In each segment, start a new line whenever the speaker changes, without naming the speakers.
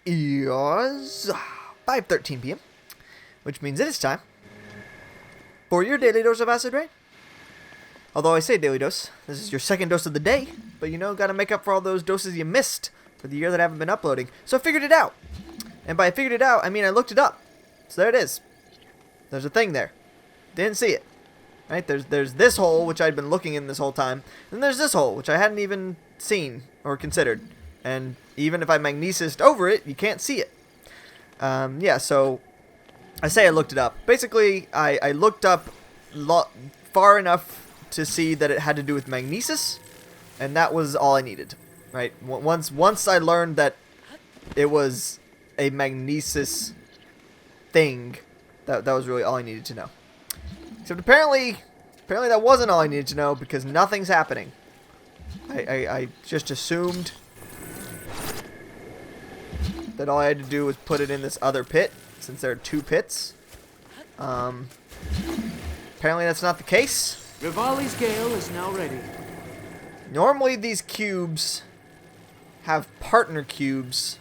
is 5:13 p.m., which means it is time for your daily dose of acid rain. Although I say daily dose, this is your second dose of the day, but you know, gotta make up for all those doses you missed for the year that I haven't been uploading. So I figured it out. And by figured it out, I mean I looked it up. So there it is. There's a thing there. Didn't see it. Right? There's this hole, which I'd been looking in this whole time. And there's this hole, which I hadn't even seen or considered. And even if I magnesised over it, you can't see it. Yeah, so I say I looked it up. Basically, I looked up far enough to see that it had to do with magnesis, and that was all I needed. Right? Once I learned that it was a magnesis thing, that was really all I needed to know. Except apparently that wasn't all I needed to know, because nothing's happening. I just assumed that all I had to do was put it in this other pit, since there are two pits. Apparently that's not the case.
Rivali's Gale is now ready.
Normally these cubes have partner cubes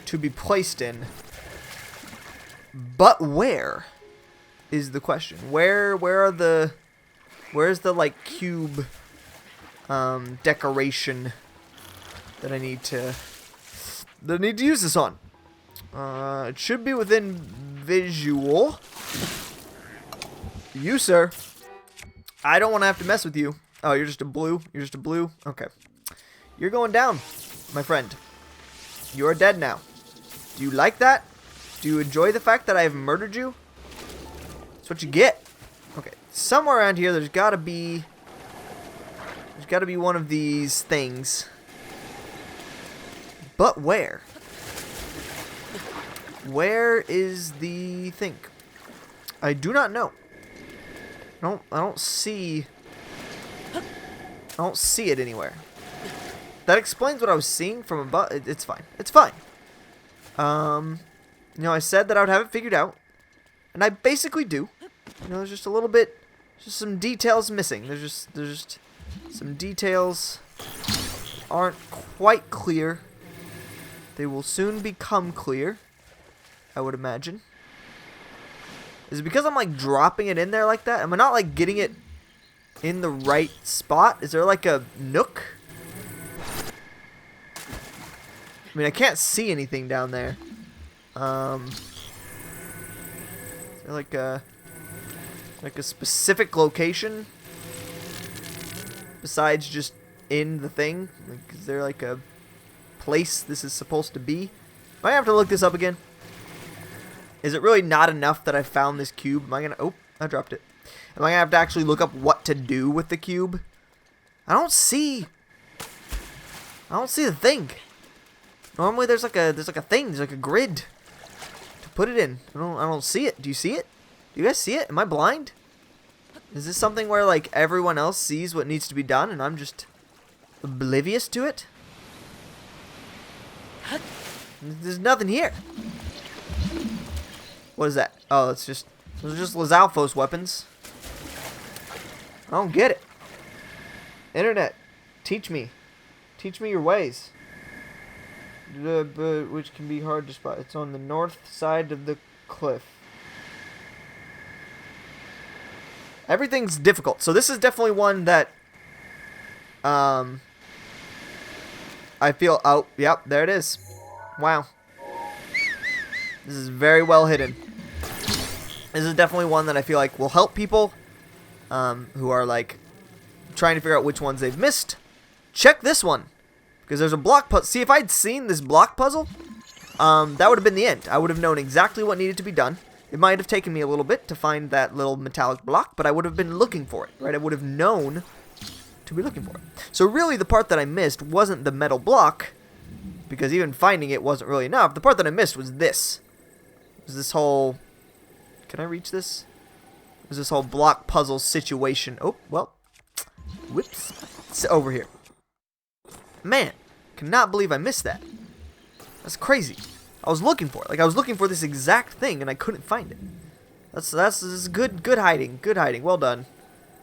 to be placed in. But where is the question? Where's the like cube decoration that I need to use this on? It should be within visual. You, sir. I don't want to have to mess with you. Oh, you're just a blue? You're just a blue? Okay. You're going down, my friend. You are dead now. Do you like that? Do you enjoy the fact that I have murdered you? That's what you get. Okay. Somewhere around here, there's got to be one of these things. But where? Where is the thing? I do not know. I don't see it anywhere. That explains what I was seeing from above. It's fine. It's fine. You know, I said that I would have it figured out, and I basically do. You know, there's just a little bit, just some details missing. There's just some details aren't quite clear. They will soon become clear, I would imagine. Is it because I'm like dropping it in there like that? Am I not like getting it in the right spot? Is there like a nook? I mean, I can't see anything down there. Is there like a specific location besides just in the thing? Like, is there like a place this is supposed to be? Might have to look this up again. Is it really not enough that I found this cube? Am I gonna... Oh, I dropped it. Am I gonna have to actually look up what to do with the cube? I don't see the thing. Normally there's like a thing. There's like a grid to put it in. I don't see it. Do you see it? Do you guys see it? Am I blind? Is this something where like everyone else sees what needs to be done and I'm just oblivious to it? There's nothing here. What is that? Oh, those are just Lizalfos weapons. I don't get it. Internet, teach me your ways. Which can be hard to spot. It's on the north side of the cliff. Everything's difficult. So this is definitely one that I feel... Oh, yep, there it is. Wow. This is very well hidden. This is definitely one that I feel like will help people who are like trying to figure out which ones they've missed. Check this one, because there's a block puzzle. See, if I'd seen this block puzzle, that would have been the end. I would have known exactly what needed to be done. It might have taken me a little bit to find that little metallic block, but I would have been looking for it, right? I would have known to be looking for it. So really the part that I missed wasn't the metal block, because even finding it wasn't really enough. The part that I missed was this. It was this whole... Can I reach this? It was this whole block puzzle situation. Oh, well. Whoops. It's over here. Man, cannot believe I missed that. That's crazy. I was looking for it. Like, I was looking for this exact thing, and I couldn't find it. This is good hiding. Good hiding. Well done,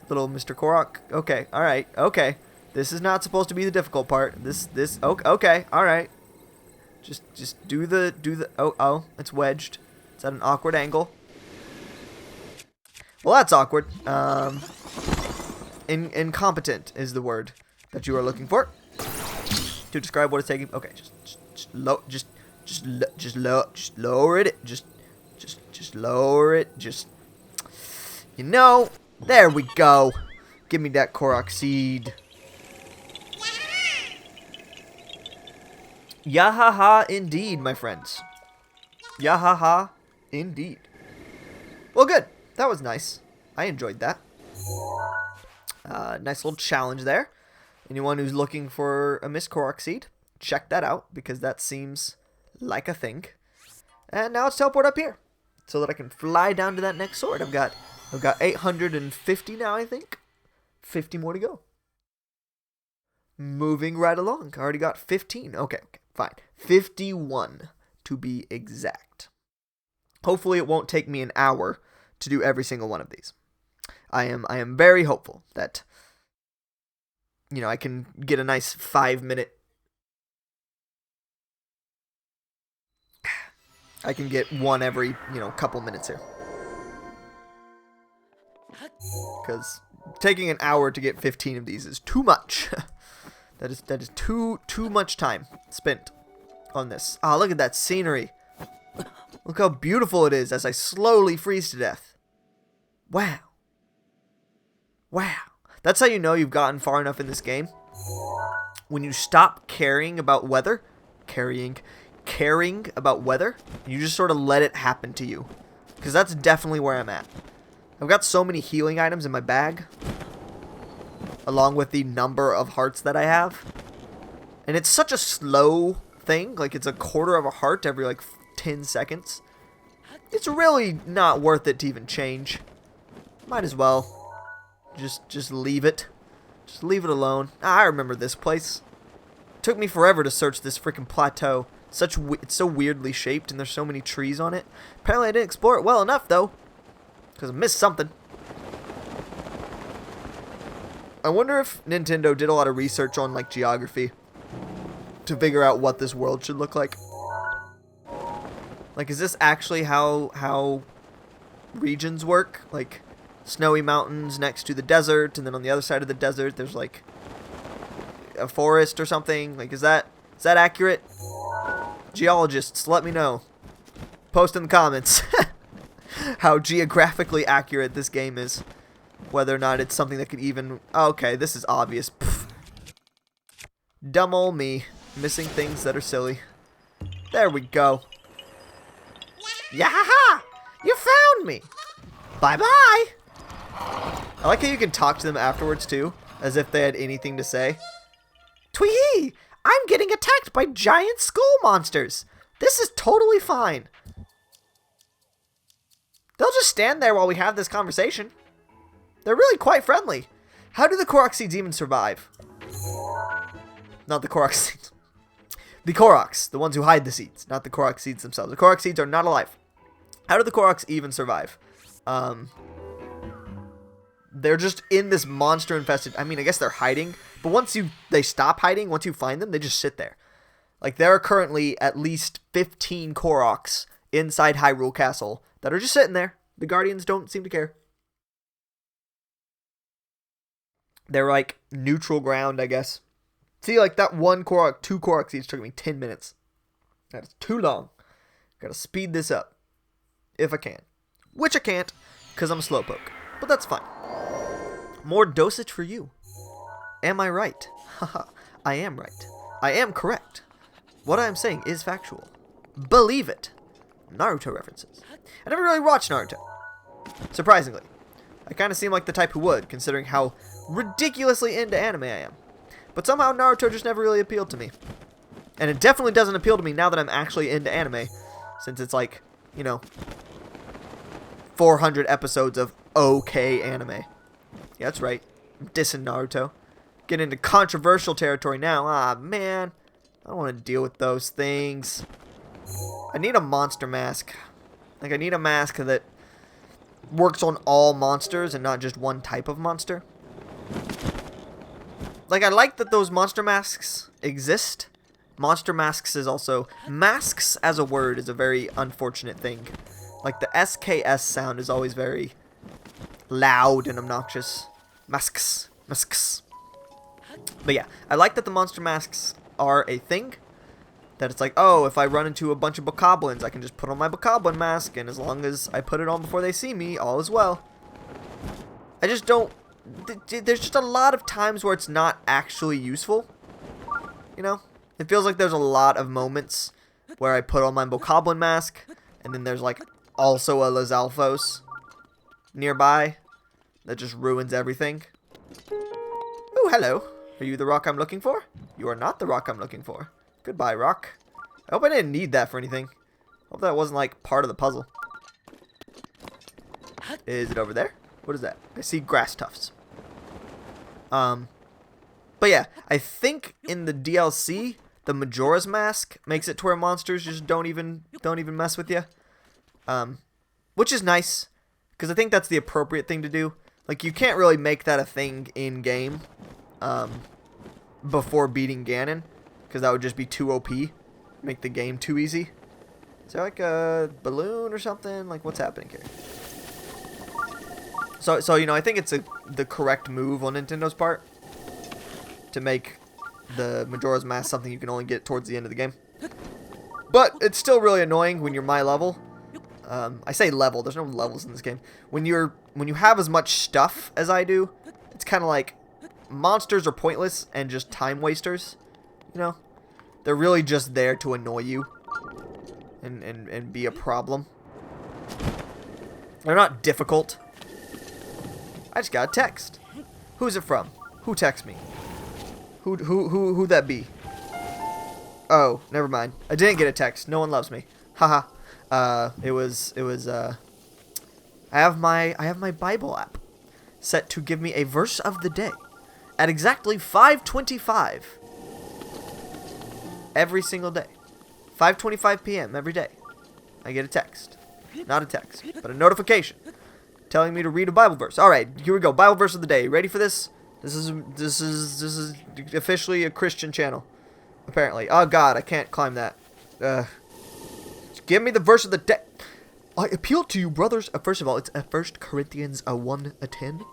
little Mr. Korok. Okay, alright, okay. This is not supposed to be the difficult part. Okay, alright. Just do the. Oh, it's wedged. It's at an awkward angle. Well, that's awkward. Incompetent is the word that you are looking for to describe what it's taking. Okay, just lower it. Just lower it. There we go. Give me that Korok seed. Yahaha indeed, my friends. Yahaha indeed. Well, good. That was nice. I enjoyed that. Nice little challenge there. Anyone who's looking for a Miss Korok seed, check that out because that seems like a thing. And now let's teleport up here so that I can fly down to that next sword. I've got 850 now, I think. 50 more to go. Moving right along. I already got 15. Okay, fine. 51 to be exact. Hopefully it won't take me an hour to do every single one of these. I am very hopeful that I can get a nice 5-minute. I can get one every, couple minutes here. Because taking an hour to get 15 of these is too much. that is too much time spent on this. Ah, look at that scenery. Look how beautiful it is as I slowly freeze to death. Wow. Wow. That's how you know you've gotten far enough in this game. When you stop caring about weather, caring about weather, you just sort of let it happen to you. Because that's definitely where I'm at. I've got so many healing items in my bag, along with the number of hearts that I have. And it's such a slow thing. Like, it's a quarter of a heart every, 10 seconds. It's really not worth it to even change. Might as well. Just leave it. Just leave it alone. I remember this place. It took me forever to search this freaking plateau. It's so weirdly shaped and there's so many trees on it. Apparently I didn't explore it well enough though. Because I missed something. I wonder if Nintendo did a lot of research on geography to figure out what this world should look like. Is this actually how regions work? Snowy mountains next to the desert, and then on the other side of the desert there's a forest or something. Is that accurate? Geologists, let me know. Post in the comments how geographically accurate this game is. Whether or not it's something that could even... Okay, this is obvious. Pfft. Dumb ol' me. Missing things that are silly. There we go. Yahaha! You found me! Bye-bye! I like how you can talk to them afterwards, too. As if they had anything to say. Twee-hee! I'm getting attacked by giant skull monsters! This is totally fine. They'll just stand there while we have this conversation. They're really quite friendly. How do the Korok seeds even survive? Not the Korok seeds. The Koroks, the ones who hide the seeds, not the Korok seeds themselves. The Korok seeds are not alive. How do the Koroks even survive? They're just in this monster-infested... I mean, I guess they're hiding. But once they stop hiding, once you find them, they just sit there. There are currently at least 15 Koroks inside Hyrule Castle that are just sitting there. The Guardians don't seem to care. They're neutral ground, I guess. See, that one Korok, 2 Korok seeds took me 10 minutes. That's too long. Gotta speed this up. If I can. Which I can't, because I'm a slowpoke. But that's fine. More dosage for you. Am I right? Haha, I am right. I am correct. What I am saying is factual. Believe it. Naruto references. I never really watched Naruto. Surprisingly. I kind of seem like the type who would, considering how ridiculously into anime I am. But somehow Naruto just never really appealed to me. And it definitely doesn't appeal to me now that I'm actually into anime. Since it's 400 episodes of okay anime. Yeah, that's right. I'm dissing Naruto. Getting into controversial territory now. Ah, man. I don't want to deal with those things. I need a monster mask. I need a mask that works on all monsters and not just one type of monster. I like that those monster masks exist Monster masks is also... Masks as a word is a very unfortunate thing. Like, the SKS sound is always very loud and obnoxious. Masks. Masks. But yeah, I like that the monster masks are a thing. That it's like, oh, if I run into a bunch of bokoblins, I can just put on my bokoblin mask, and as long as I put it on before they see me, all is well. I just don't... There's just a lot of times where it's not actually useful. You know? It feels like there's a lot of moments where I put on my bokoblin mask, and then there's like also a Lizalfos nearby that just ruins everything. Oh, hello. Are you the rock I'm looking for? You are not the rock I'm looking for. Goodbye, rock. I hope I didn't need that for anything. Hope that wasn't like part of the puzzle. Is it over there? What is that? I see grass tufts. But yeah, I think in the DLC, the Majora's Mask makes it to where monsters just don't even mess with you. Which is nice, because I think that's the appropriate thing to do. Like, you can't really make that a thing in game before beating Ganon, because that would just be too OP. Make the game too easy. Is there like a balloon or something? Like, what's happening here? So you know, I think it's the correct move on Nintendo's part to make the Majora's Mask something you can only get towards the end of the game. But it's still really annoying when you're my level. I say level, there's no levels in this game. When you have as much stuff as I do, it's kind of like monsters are pointless and just time wasters. You know? They're really just there to annoy you and be a problem. They're not difficult. I just got a text. Who's it from? Who texts me? Who that be? Oh, never mind. I didn't get a text. No one loves me. Haha. It was I have my Bible app set to give me a verse of the day at exactly 5:25 every single day. 5:25 p.m. every day. I get a text. Not a text, but a notification telling me to read a Bible verse. All right, here we go. Bible verse of the day. You ready for this? This is officially a Christian channel, apparently. Oh God, I can't climb that. Give me the verse of the day. I appeal to you, brothers. First of all, it's 1 Corinthians 1:10.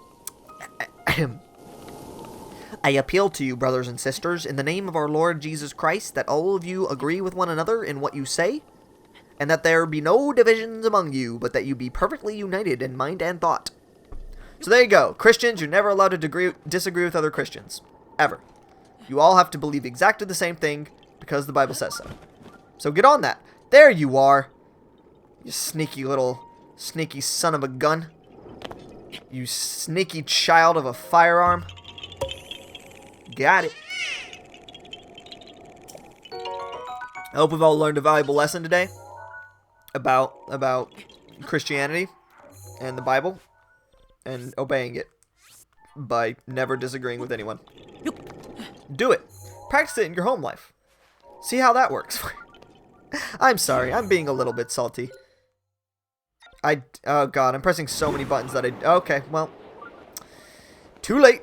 I appeal to you, brothers and sisters, in the name of our Lord Jesus Christ, that all of you agree with one another in what you say, and that there be no divisions among you, but that you be perfectly united in mind and thought. So there you go. Christians, you're never allowed to disagree with other Christians. Ever. You all have to believe exactly the same thing because the Bible says so. So get on that. There you are. You sneaky son of a gun. You sneaky child of a firearm. Got it. I hope we've all learned a valuable lesson today about Christianity and the Bible and obeying it by never disagreeing with anyone. Do it. Practice it in your home life. See how that works. I'm sorry. I'm being a little bit salty. Oh God, I'm pressing so many buttons that okay, well. Too late.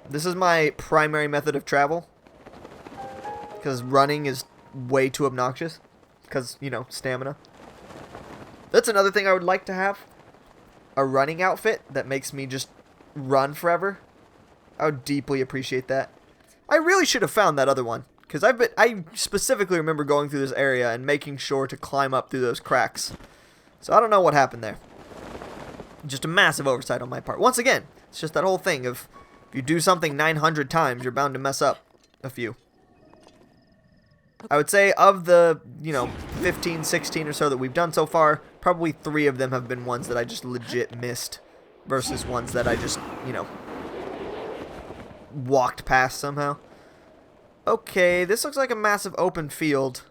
This is my primary method of travel. Because running is way too obnoxious. Because, you know, stamina. That's another thing I would like to have. A running outfit that makes me just run forever. I would deeply appreciate that. I really should have found that other one. Because I specifically remember going through this area and making sure to climb up through those cracks. So I don't know what happened there. Just a massive oversight on my part. Once again, it's just that whole thing of if you do something 900 times, you're bound to mess up a few. I would say of the, 15, 16 or so that we've done so far, probably 3 of them have been ones that I just legit missed versus ones that I just, walked past somehow. Okay, this looks like a massive open field.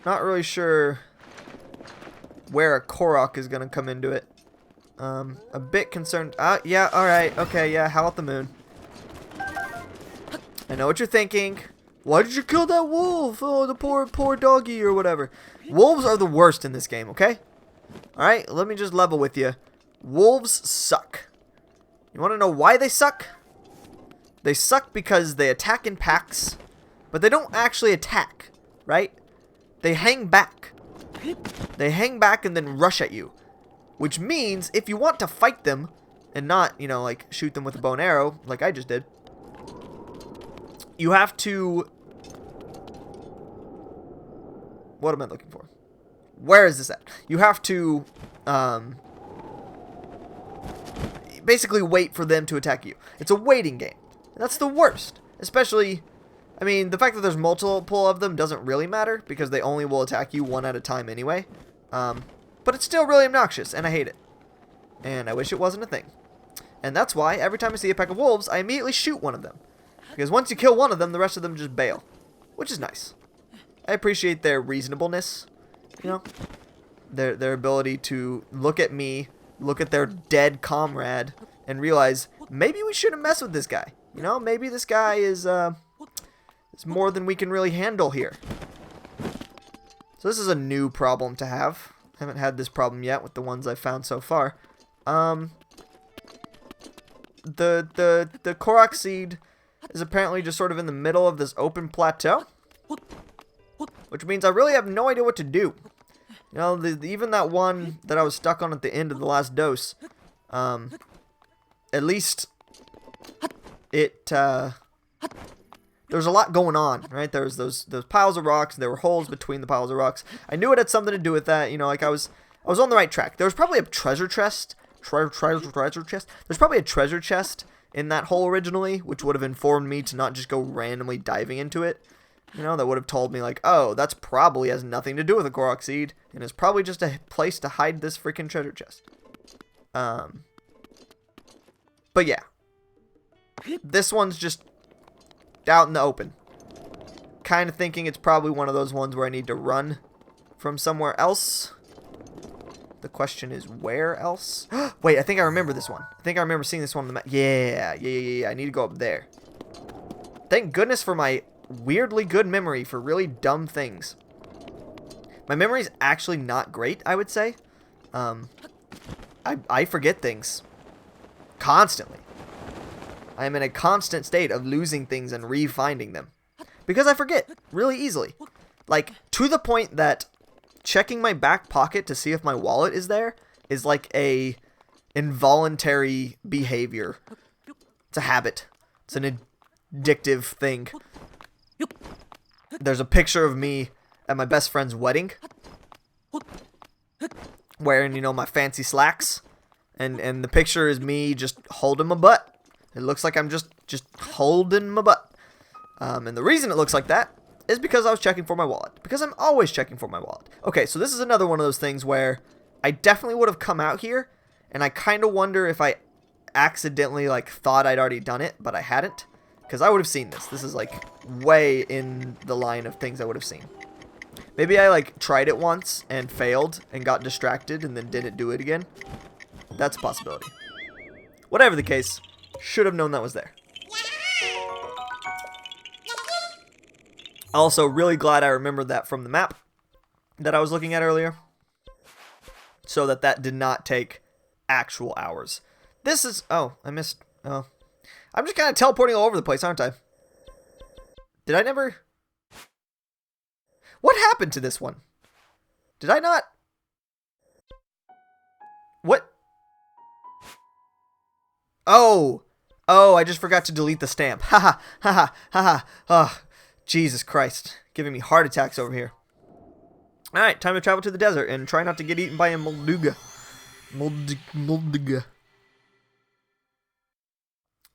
Not really sure where a Korok is going to come into it. A bit concerned. Yeah, alright. Okay, yeah, how about the moon? I know what you're thinking. Why did you kill that wolf? Oh, the poor doggy or whatever. Wolves are the worst in this game, okay? Alright, let me just level with you. Wolves suck. You want to know why they suck? They suck because they attack in packs. but they don't actually attack, right? They hang back. They hang back and then rush at you. Which means if you want to fight them and not, you know, like shoot them with a bow and arrow like I just did, you have to... What am I looking for? Where is this at? You have to basically wait for them to attack you. It's a waiting game. And that's the worst. Especially, I mean, the fact that there's multiple of them doesn't really matter because they only will attack you one at a time anyway. But it's still really obnoxious, and I hate it. And I wish it wasn't a thing. And that's why every time I see a pack of wolves, I immediately shoot one of them. Because once you kill one of them, the rest of them just bail. Which is nice. I appreciate their reasonableness. You know? Their ability to look at me, look at their dead comrade, and realize, maybe we shouldn't mess with this guy. You know, maybe this guy is more than we can really handle here. So this is a new problem to have. I haven't had this problem yet with the ones I've found so far. The Korok seed is apparently just sort of in the middle of this open plateau, which means I really have no idea what to do. You know, even that one that I was stuck on at the end of the last dose, at least there's a lot going on, right? There's those piles of rocks. There were holes between the piles of rocks. I knew it had something to do with that. You know, like I was on the right track. There was probably a treasure chest. Treasure chest. There's probably a treasure chest in that hole originally, which would have informed me to not just go randomly diving into it. You know, that would have told me like, oh, that's probably has nothing to do with a Korok seed, and it's probably just a place to hide this freaking treasure chest. But yeah, this one's just out in the open. Kind of thinking it's probably one of those ones where I need to run from somewhere else. The question is, where else? Wait, I think I remember this one. I think I remember seeing this one on the map. Yeah. I need to go up there. Thank goodness for my weirdly good memory for really dumb things. My memory's actually not great, I would say. I forget things constantly. I am in a constant state of losing things and re-finding them. Because I forget really easily. Like, to the point that checking my back pocket to see if my wallet is there is like a involuntary behavior. It's a habit. It's an addictive thing. There's a picture of me at my best friend's wedding, wearing, you know, my fancy slacks, and the picture is me just holding my butt. It looks like I'm just holding my butt. And the reason it looks like that is because I was checking for my wallet. Because I'm always checking for my wallet. Okay, so this is another one of those things where I definitely would have come out here, and I kind of wonder if I accidentally like thought I'd already done it, but I hadn't. Because I would have seen this. This is like way in the line of things I would have seen. Maybe I like tried it once and failed and got distracted and then didn't do it again. That's a possibility. Whatever the case, should have known that was there. Also, really glad I remembered that from the map that I was looking at earlier. So that did not take actual hours. This is... Oh, I missed... Oh. I'm just kind of teleporting all over the place, aren't I? Did I never... What happened to this one? Did I not... What? Oh! Oh, I just forgot to delete the stamp. Haha, haha, haha. Oh, Jesus Christ. Giving me heart attacks over here. Alright, time to travel to the desert and try not to get eaten by a Molduga. Molduga.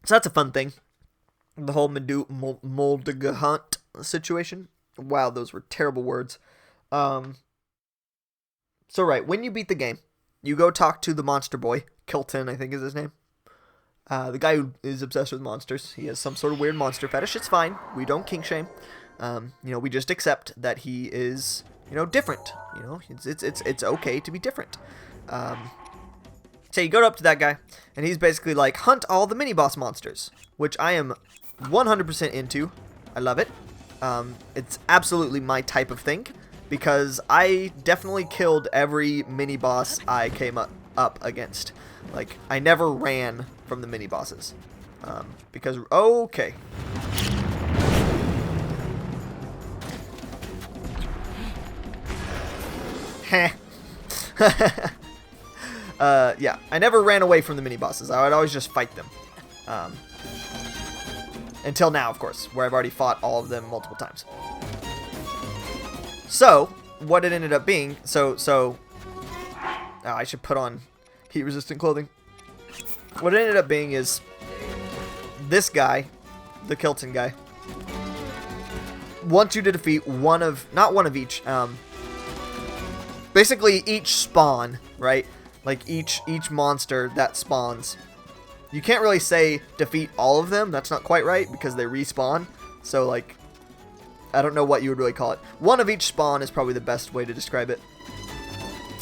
So that's a fun thing. The whole Molduga hunt situation. Wow, those were terrible words. So right, when you beat the game, you go talk to the monster boy. Kilton, I think is his name. The guy who is obsessed with monsters. He has some sort of weird monster fetish. It's fine. We don't kink shame. You know, we just accept that he is, you know, different. You know, it's okay to be different. So you go up to that guy, and he's basically like, hunt all the mini-boss monsters, which I am 100% into. I love it. It's absolutely my type of thing, because I definitely killed every mini-boss I came up against. Like, I never ran from the mini-bosses. Because, okay. Heh. Yeah, I never ran away from the mini-bosses. I would always just fight them. Until now, of course, where I've already fought all of them multiple times. So, what it ended up being, oh, I should put on heat-resistant clothing. What it ended up being is this guy, the Kilton guy, wants you to defeat not one of each, basically each spawn, right? Like each monster that spawns. You can't really say defeat all of them. That's not quite right because they respawn. So like, I don't know what you would really call it. One of each spawn is probably the best way to describe it.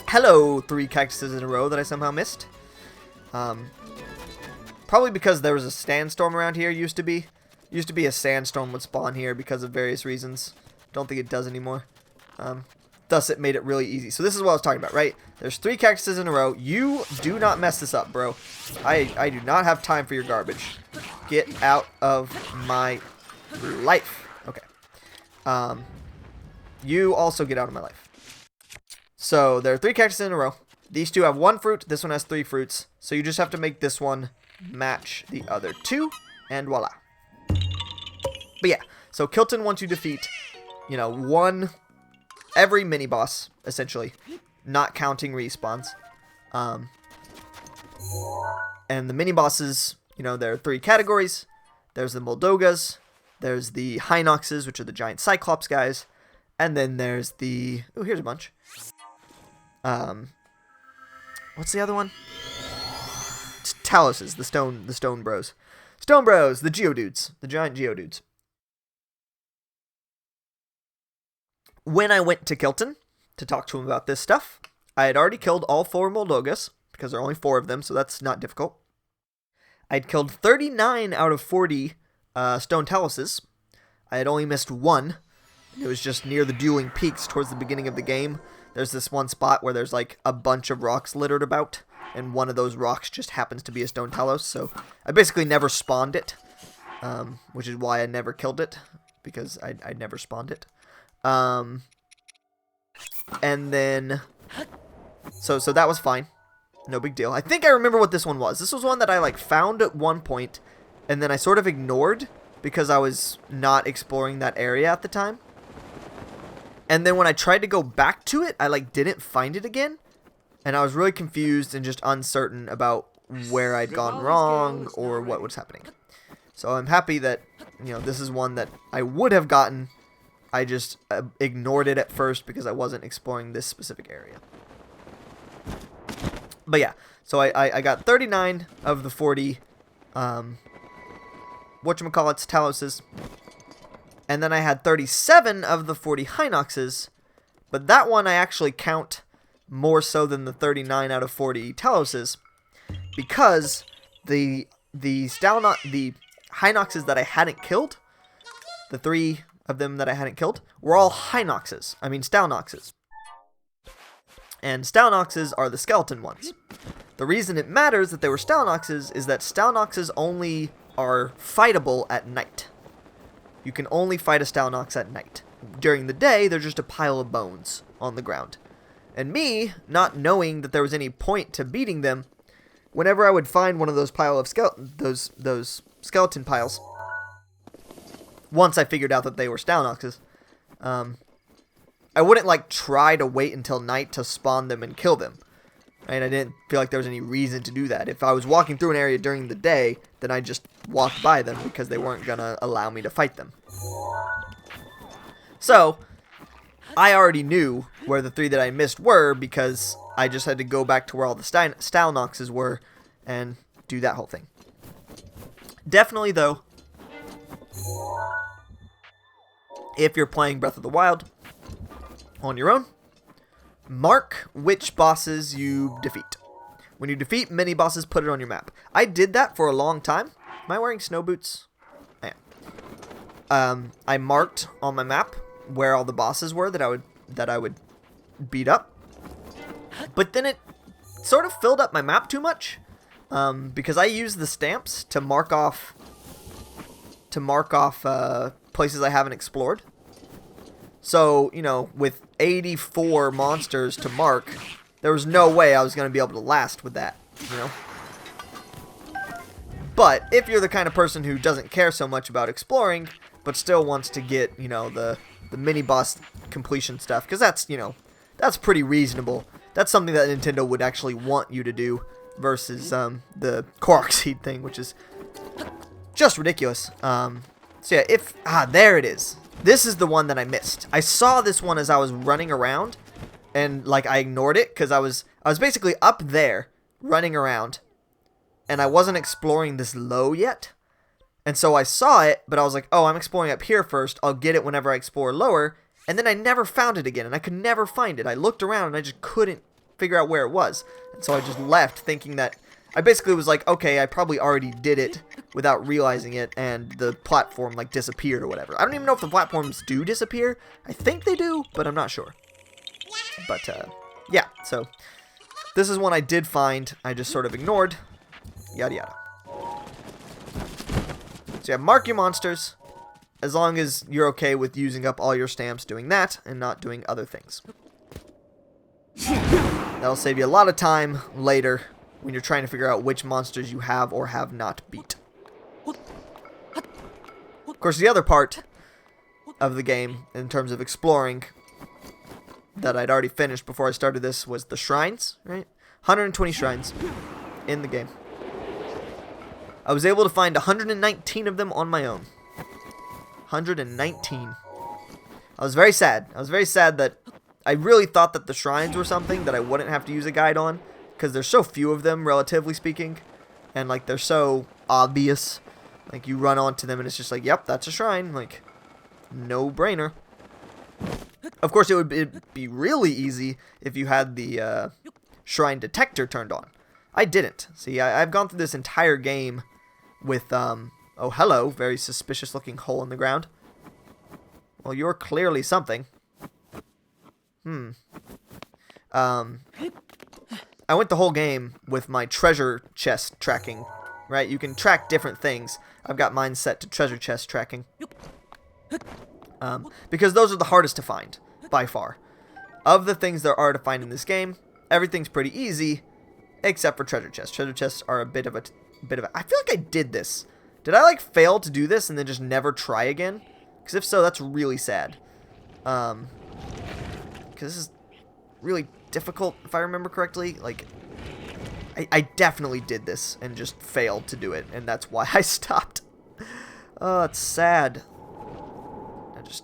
Hello, 3 cactuses in a row that I somehow missed. Probably because there was a sandstorm around here. Used to be a sandstorm would spawn here because of various reasons. Don't think it does anymore. Thus, it made it really easy. So this is what I was talking about, right? There's 3 cactuses in a row. You do not mess this up, bro. I do not have time for your garbage. Get out of my life. Okay. You also get out of my life. So there are 3 cactuses in a row. These 2 have 1 fruit. This one has 3 fruits. So you just have to make this one match the other 2. And voila. But yeah. So Kilton wants you to defeat, you know, every mini-boss, essentially. Not counting respawns. And the mini-bosses, you know, there are 3 categories. There's the Moldogas. There's the Hinoxes, which are the giant Cyclops guys. And then there's the... Oh, here's a bunch. What's the other one? It's Taloses, the stone bros. Stone bros, the Geodudes. The giant Geodudes. When I went to Kilton to talk to him about this stuff, I had already killed all 4 Moldogas, because there are only 4 of them, so that's not difficult. I'd killed 39 out of 40 Stone Taloses. I had only missed 1. It was just near the Dueling Peaks towards the beginning of the game. There's this one spot where there's like a bunch of rocks littered about, and one of those rocks just happens to be a Stone Talos, so I basically never spawned it, which is why I never killed it, because I never spawned it. And then, so that was fine. No big deal. I think I remember what this one was. This was one that I like found at one point, and then I sort of ignored because I was not exploring that area at the time. And then when I tried to go back to it, I like didn't find it again, and I was really confused and just uncertain about where I'd gone wrong or what was happening. So I'm happy that, you know, this is one that I would have gotten. I just ignored it at first because I wasn't exploring this specific area. But yeah, so I got 39 of the 40, whatchamacallits, Taloses. And then I had 37 of the 40 Hinoxes, but that one I actually count more so than the 39 out of 40 Taloses, because the Hinoxes that I hadn't killed, the 3 of them that I hadn't killed, were all Hinoxes. I mean Stalnoxes. And Stalnoxes are the skeleton ones. The reason it matters that they were Stalnoxes is that Stalnoxes only are fightable at night. You can only fight a Stalnox at night. During the day, they're just a pile of bones on the ground. And me, not knowing that there was any point to beating them, whenever I would find one of those those skeleton piles, once I figured out that they were Stalnoxes, I wouldn't like try to wait until night to spawn them and kill them. And I didn't feel like there was any reason to do that. If I was walking through an area during the day, then I just walked by them because they weren't going to allow me to fight them. So, I already knew where the 3 that I missed were because I just had to go back to where all the Stalnoxes were and do that whole thing. Definitely, though, if you're playing Breath of the Wild on your own, mark which bosses you defeat. When you defeat mini bosses, put it on your map. I did that for a long time. Am I wearing snow boots? I am. I marked on my map where all the bosses were that I would beat up. But then it sort of filled up my map too much, because I use the stamps to mark off places I haven't explored. So, you know, with 84 monsters to mark, there was no way I was going to be able to last with that, you know? But if you're the kind of person who doesn't care so much about exploring, but still wants to get, you know, the mini-boss completion stuff, because that's, you know, that's pretty reasonable. That's something that Nintendo would actually want you to do versus the Korok Seed thing, which is just ridiculous. So yeah, there it is. This is the one that I missed. I saw this one as I was running around, and like I ignored it because I was basically up there running around, and I wasn't exploring this low yet. And so I saw it, but I was like, oh, I'm exploring up here first. I'll get it whenever I explore lower. And then I never found it again, and I could never find it. I looked around, and I just couldn't figure out where it was. And so I just left thinking that I basically was like, okay, I probably already did it without realizing it, and the platform like disappeared or whatever. I don't even know if the platforms do disappear. I think they do, but I'm not sure. But yeah, so this is one I did find. I just sort of ignored. Yada yada. So yeah, mark your monsters, as long as you're okay with using up all your stamps doing that and not doing other things. That'll save you a lot of time later when you're trying to figure out which monsters you have or have not beat. Of course, the other part of the game, in terms of exploring, that I'd already finished before I started this, was the shrines, right? 120 shrines in the game. I was able to find 119 of them on my own. 119. I was very sad. I was very sad that I really thought that the shrines were something that I wouldn't have to use a guide on, because there's so few of them, relatively speaking, and like they're so obvious. Like you run onto them and it's just like, yep, that's a shrine. Like, no brainer. Of course, it would be really easy if you had the shrine detector turned on. I didn't. See, I've gone through this entire game with, oh, hello, very suspicious looking hole in the ground. Well, you're clearly something. I went the whole game with my treasure chest tracking, right? You can track different things. I've got mine set to treasure chest tracking. Because those are the hardest to find, by far. Of the things there are to find in this game, everything's pretty easy, except for treasure chests. Treasure chests are a bit of a I feel like I did this. Did I like fail to do this and then just never try again? Because if so, that's really sad. Because this is really difficult, if I remember correctly. Like, I definitely did this and just failed to do it, and that's why I stopped. Oh, it's sad.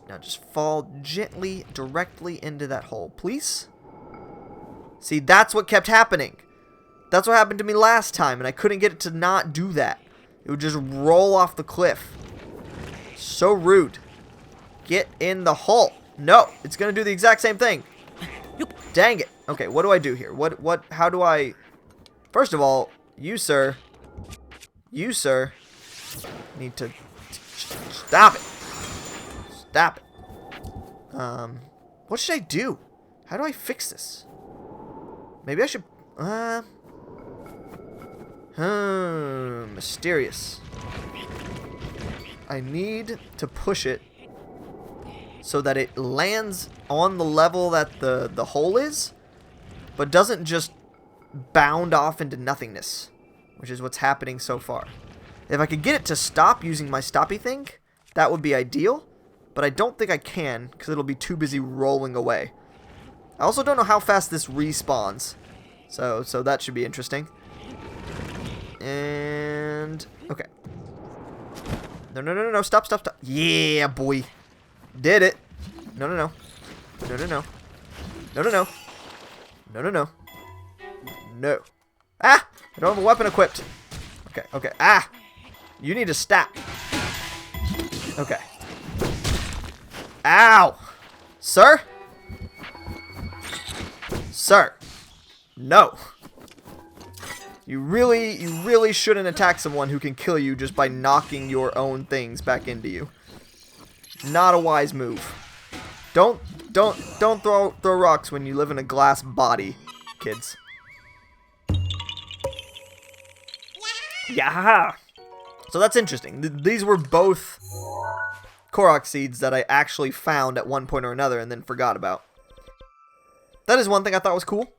Now just fall gently, directly into that hole, please. See, that's what kept happening. That's what happened to me last time, and I couldn't get it to not do that. It would just roll off the cliff. So rude. Get in the hole. No, it's gonna do the exact same thing. Dang it. Okay, what do I do here? How do I... First of all, you, sir, need to stop it. Stop it. What should I do? How do I fix this? Maybe I should, mysterious. I need to push it so that it lands on the level that the hole is, but doesn't just bound off into nothingness, which is what's happening so far. If I could get it to stop using my stoppy thing, that would be ideal, but I don't think I can because it'll be too busy rolling away. I also don't know how fast this respawns, so that should be interesting. And okay. No, stop. Yeah, boy. Did it. No. No. Ah! I don't have a weapon equipped. Okay. Ah! You need to stop. Okay. Ow! Sir? Sir. No. You really shouldn't attack someone who can kill you just by knocking your own things back into you. Not a wise move. Don't throw rocks when you live in a glass body, kids. Yeah. So that's interesting. These were both Korok seeds that I actually found at one point or another and then forgot about. That is one thing I thought was cool.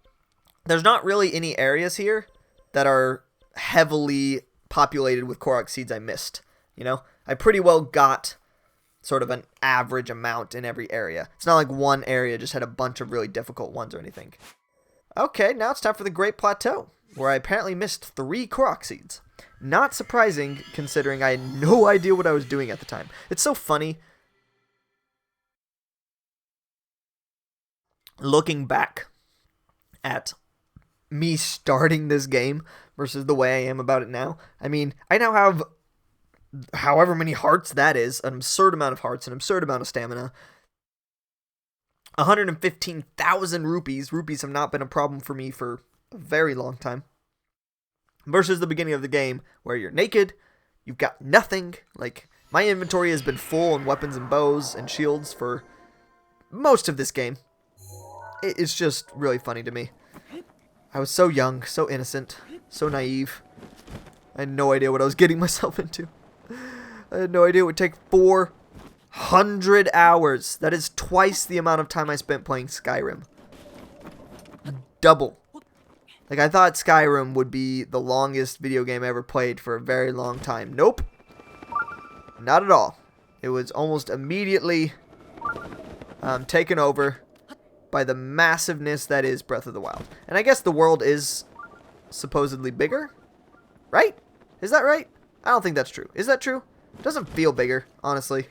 There's not really any areas here that are heavily populated with Korok seeds I missed. You know, I pretty well got sort of an average amount in every area. It's not like one area just had a bunch of really difficult ones or anything. Okay, now it's time for the Great Plateau, where I apparently missed 3 Korok seeds. Not surprising, considering I had no idea what I was doing at the time. It's so funny looking back at me starting this game versus the way I am about it now. I mean, I now have however many hearts that is, an absurd amount of hearts, an absurd amount of stamina. 115,000 rupees. Rupees have not been a problem for me for a very long time. Versus the beginning of the game, where you're naked, you've got nothing. Like, my inventory has been full on weapons and bows and shields for most of this game. It's just really funny to me. I was so young, so innocent, so naive. I had no idea what I was getting myself into. I had no idea it would take 400 hours. That is twice the amount of time I spent playing Skyrim. Double. Like, I thought Skyrim would be the longest video game I ever played for a very long time. Nope. Not at all. It was almost immediately taken over by the massiveness that is Breath of the Wild. And I guess the world is supposedly bigger? Right? Is that right? I don't think that's true. Is that true? It doesn't feel bigger, honestly.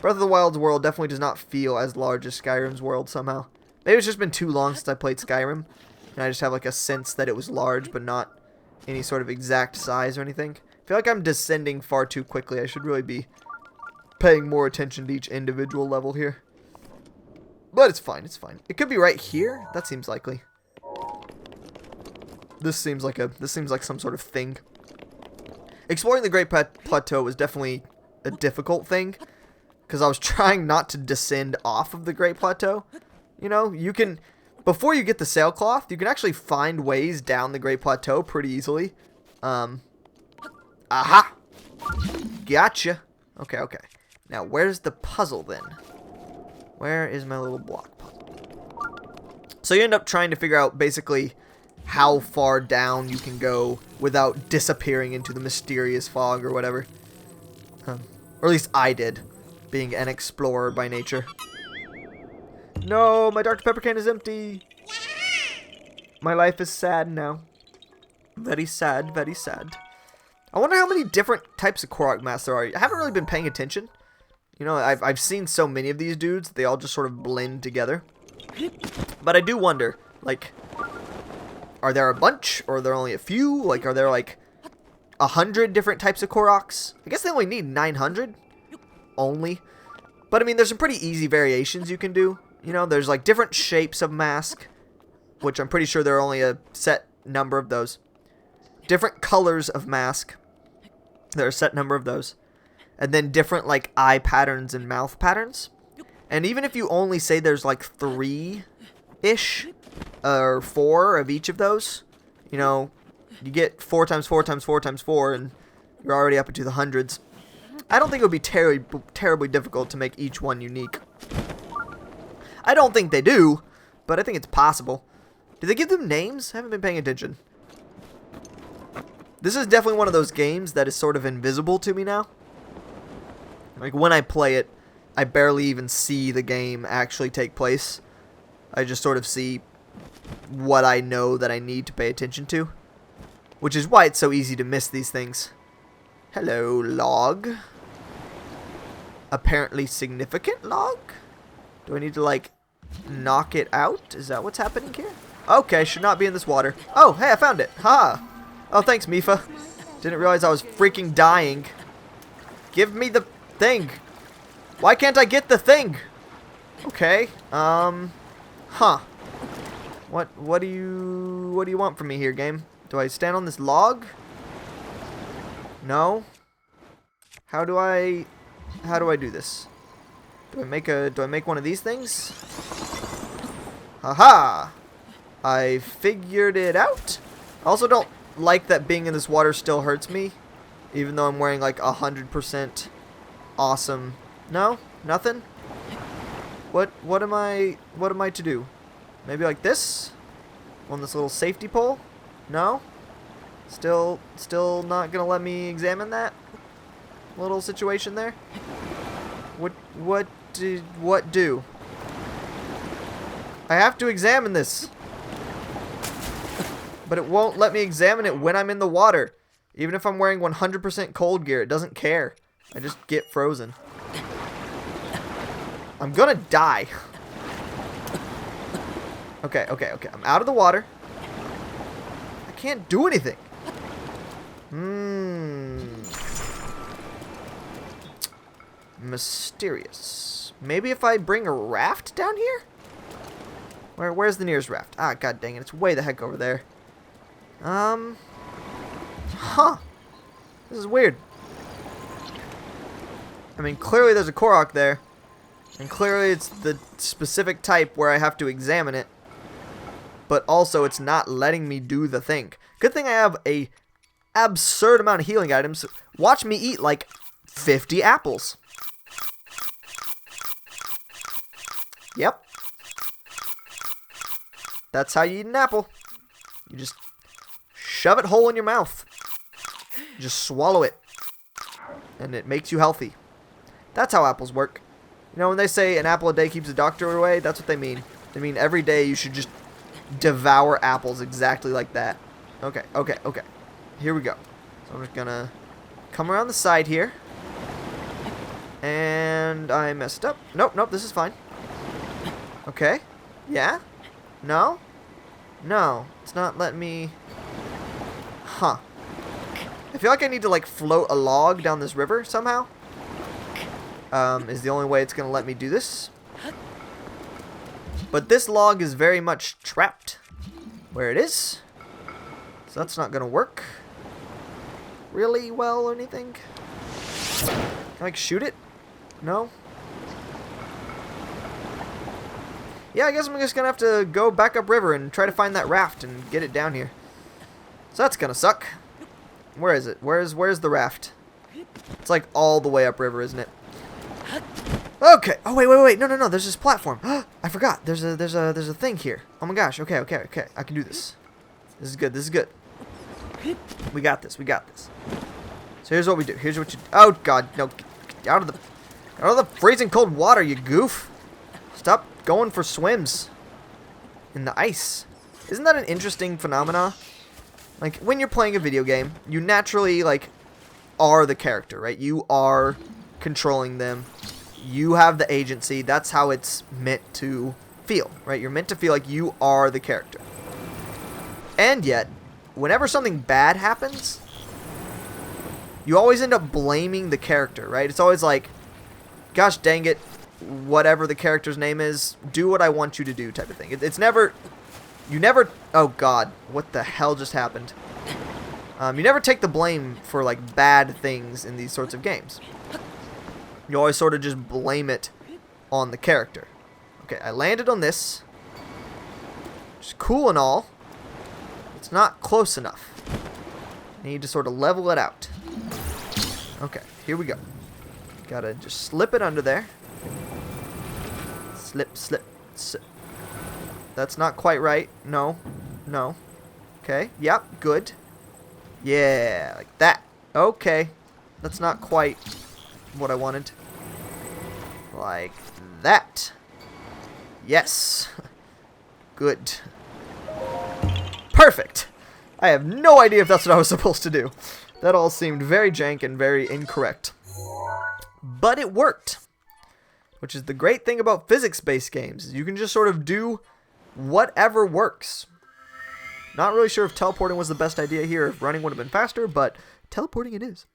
Breath of the Wild's world definitely does not feel as large as Skyrim's world somehow. Maybe it's just been too long since I played Skyrim, and I just have like a sense that it was large, but not any sort of exact size or anything. I feel like I'm descending far too quickly. I should really be paying more attention to each individual level here. But it's fine, it's fine. It could be right here. That seems likely. This seems like some sort of thing. Exploring the Great Plateau was definitely a difficult thing, because I was trying not to descend off of the Great Plateau. You know, you can, before you get the sailcloth, you can actually find ways down the Great Plateau pretty easily. Aha! Gotcha. Okay, okay. Now, where's the puzzle then? Where is my little block puzzle? So you end up trying to figure out basically how far down you can go without disappearing into the mysterious fog or whatever. Or at least I did, being an explorer by nature. No, my Dr. Pepper can is empty. My life is sad now. Very sad, very sad. I wonder how many different types of Korok masks there are. I haven't really been paying attention. You know, I've seen so many of these dudes, they all just sort of blend together. But I do wonder, like, are there a bunch, or are there only a few? Like, are there like 100 different types of Koroks? I guess they only need 900 only. But I mean, there's some pretty easy variations you can do. You know, there's like different shapes of mask, which I'm pretty sure there are only a set number of those. Different colors of mask, there are a set number of those. And then different like eye patterns and mouth patterns. And even if you only say there's like 3-ish or 4 of each of those, you know, you get 4 times 4 times 4 times 4 and you're already up into the hundreds. I don't think it would be terribly difficult to make each one unique. I don't think they do, but I think it's possible. Do they give them names? I haven't been paying attention. This is definitely one of those games that is sort of invisible to me now. Like, when I play it, I barely even see the game actually take place. I just sort of see what I know that I need to pay attention to. Which is why it's so easy to miss these things. Hello, log. Apparently significant log? Do I need to, like, knock it out? Is that what's happening here? Okay, should not be in this water. Oh, hey, I found it. Ha! Oh, thanks, Mifa. Didn't realize I was freaking dying. Give me the thing. Why can't I get the thing? Okay. Huh. What do you want from me here, game? Do I stand on this log? No. How do I do this? Do I make one of these things? Haha! I figured it out. I also don't like that being in this water still hurts me, even though I'm wearing like 100% awesome No? Nothing? What am I to do? Maybe like this? On this little safety pole? No? Still not gonna let me examine that little situation there? What do? I have to examine this. But it won't let me examine it when I'm in the water. Even if I'm wearing 100% cold gear, it doesn't care. I just get frozen. I'm gonna die. Okay. I'm out of the water. I can't do anything. Mysterious. Maybe if I bring a raft down here? Where's the nearest raft? Ah, god dang it. It's way the heck over there. Huh. This is weird. I mean, clearly there's a Korok there. And clearly it's the specific type where I have to examine it. But also it's not letting me do the thing. Good thing I have a absurd amount of healing items. Watch me eat like 50 apples. Yep. That's how you eat an apple. You just shove it whole in your mouth. You just swallow it. And it makes you healthy. That's how apples work. You know, when they say an apple a day keeps the doctor away, that's what they mean. They mean every day you should just devour apples exactly like that. Okay. Here we go. So I'm just gonna come around the side here. And I messed up. Nope, this is fine. Okay. Yeah? No? No. It's not letting me... Huh. I feel like I need to, like, float a log down this river somehow. Is the only way it's going to let me do this. But this log is very much trapped where it is. So that's not going to work really well or anything. Can I, like, shoot it? No? Yeah, I guess I'm just going to have to go back upriver and try to find that raft and get it down here. So that's going to suck. Where is it? Where's the raft? It's like all the way upriver, isn't it? Okay. Oh, wait. No. There's this platform. I forgot. There's a thing here. Oh my gosh. Okay. I can do this. This is good. We got this. So here's what we do. Oh god, no. Get out of the freezing cold water, you goof. Stop going for swims in the ice. Isn't that an interesting phenomena? Like, when you're playing a video game, you naturally, like, are the character, right? You are controlling them. You have the agency. That's how it's meant to feel, right? You're meant to feel like you are the character. And yet, whenever something bad happens, you always end up blaming the character, right? It's always like, gosh dang it, whatever the character's name is, do what I want you to do type of thing. It's never... You never... Oh, God. What the hell just happened? You never take the blame for, like, bad things in these sorts of games. You always sort of just blame it on the character. Okay, I landed on this. Which is cool and all. It's not close enough. I need to sort of level it out. Okay, here we go. Gotta just slip it under there. Slip. That's not quite right. No. Okay. Yep. Good. Yeah. Like that. Okay. That's not quite what I wanted. Like that. Yes. Good. Perfect. I have no idea if that's what I was supposed to do. That all seemed very jank and very incorrect. But it worked. Which is the great thing about physics-based games. You can just sort of do whatever works. Not really sure if teleporting was the best idea here, if running would have been faster, but teleporting it is.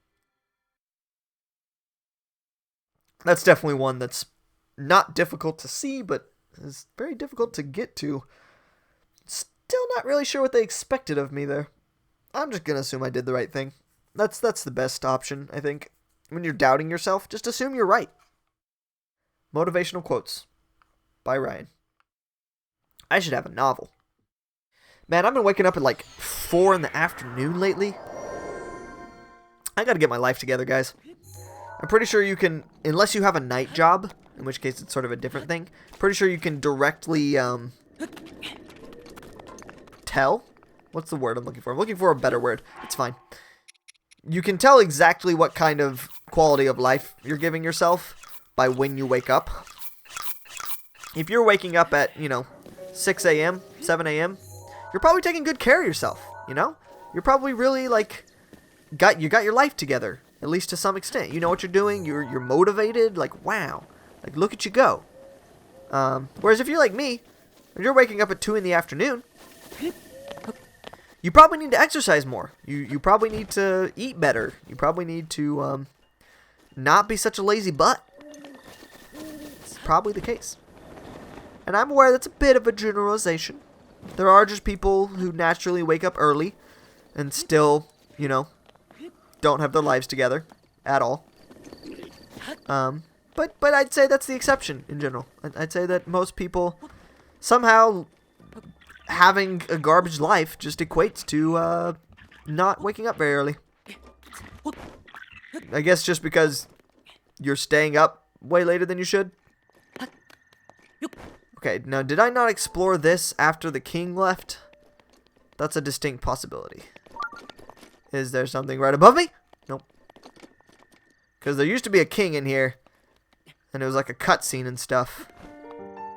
That's definitely one that's not difficult to see, but is very difficult to get to. Still not really sure what they expected of me there. I'm just gonna assume I did the right thing. That's the best option, I think. When you're doubting yourself, just assume you're right. Motivational quotes by Ryan. I should have a novel. Man, I've been waking up at like 4 in the afternoon lately. I gotta get my life together, guys. I'm pretty sure you can, unless you have a night job, in which case it's sort of a different thing. Pretty sure you can directly tell. What's the word I'm looking for? I'm looking for a better word. It's fine. You can tell exactly what kind of quality of life you're giving yourself by when you wake up. If you're waking up at, 6 a.m., 7 a.m., you're probably taking good care of yourself, you know? You're probably really, like, you got your life together, at least to some extent. You know what you're doing, you're motivated, like, wow. Like, look at you go. Whereas if you're like me, when you're waking up at 2 in the afternoon, you probably need to exercise more. You probably need to eat better. You probably need to not be such a lazy butt. It's probably the case. And I'm aware that's a bit of a generalization. There are just people who naturally wake up early and still, don't have their lives together at all. But I'd say that's the exception in general. I'd say that most people somehow having a garbage life just equates to not waking up very early. I guess just because you're staying up way later than you should. Okay, now did I not explore this after the king left? That's a distinct possibility. Is there something right above me? Nope. Because there used to be a king in here, and it was like a cutscene and stuff.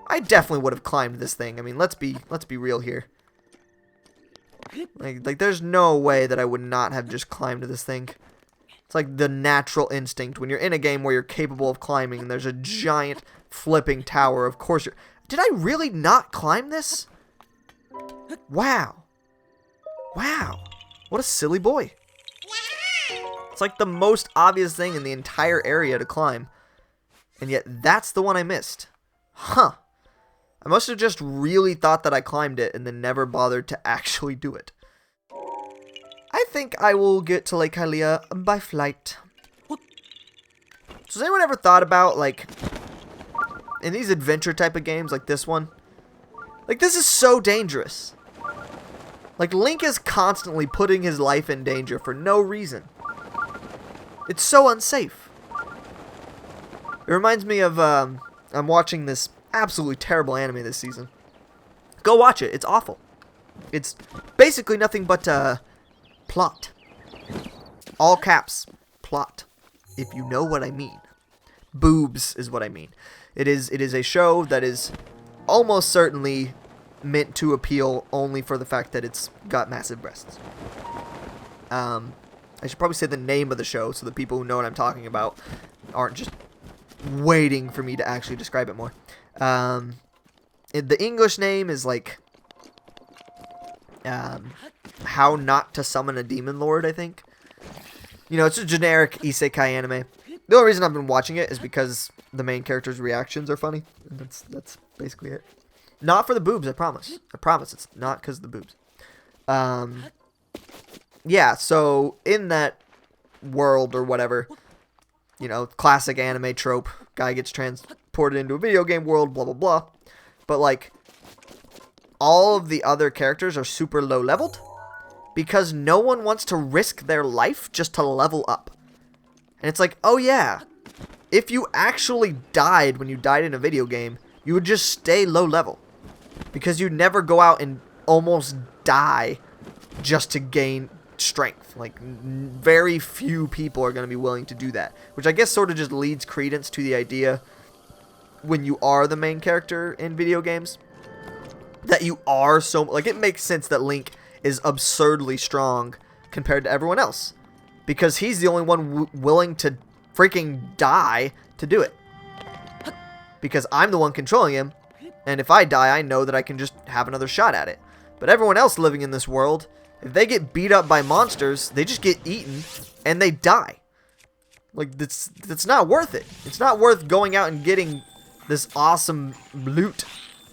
I definitely would have climbed this thing. I mean, let's be real here. Like there's no way that I would not have just climbed this thing. It's like the natural instinct when you're in a game where you're capable of climbing and there's a giant flipping tower. Of course you're... Did I really not climb this? Wow. Wow. What a silly boy. It's like the most obvious thing in the entire area to climb. And yet that's the one I missed. Huh. I must have just really thought that I climbed it and then never bothered to actually do it. I think I will get to Lake Hylia by flight. So has anyone ever thought about, like, in these adventure type of games like this one, like, this is so dangerous. Like, Link is constantly putting his life in danger for no reason. It's so unsafe. It reminds me of, I'm watching this absolutely terrible anime this season. Go watch it. It's awful. It's basically nothing but, plot. All caps. Plot. If you know what I mean. Boobs is what I mean. It is a show that is almost certainly meant to appeal only for the fact that it's got massive breasts. I should probably say the name of the show so the people who know what I'm talking about aren't just waiting for me to actually describe it more. The English name is like How Not to Summon a Demon Lord, I think. It's a generic isekai anime. The only reason I've been watching it is because the main character's reactions are funny. And that's basically it. Not for the boobs, I promise. I promise it's not because of the boobs. Yeah, so in that world or whatever, classic anime trope, guy gets transported into a video game world, blah, blah, blah. But, like, all of the other characters are super low leveled because no one wants to risk their life just to level up. And it's like, oh yeah, if you actually died when you died in a video game, you would just stay low level. Because you'd never go out and almost die just to gain strength. Like, very few people are going to be willing to do that. Which I guess sort of just leads credence to the idea, when you are the main character in video games, that you are so... Like, it makes sense that Link is absurdly strong compared to everyone else. Because he's the only one willing to freaking die to do it. Because I'm the one controlling him. And if I die, I know that I can just have another shot at it. But everyone else living in this world, if they get beat up by monsters, they just get eaten and they die. Like, that's not worth it. It's not worth going out and getting this awesome loot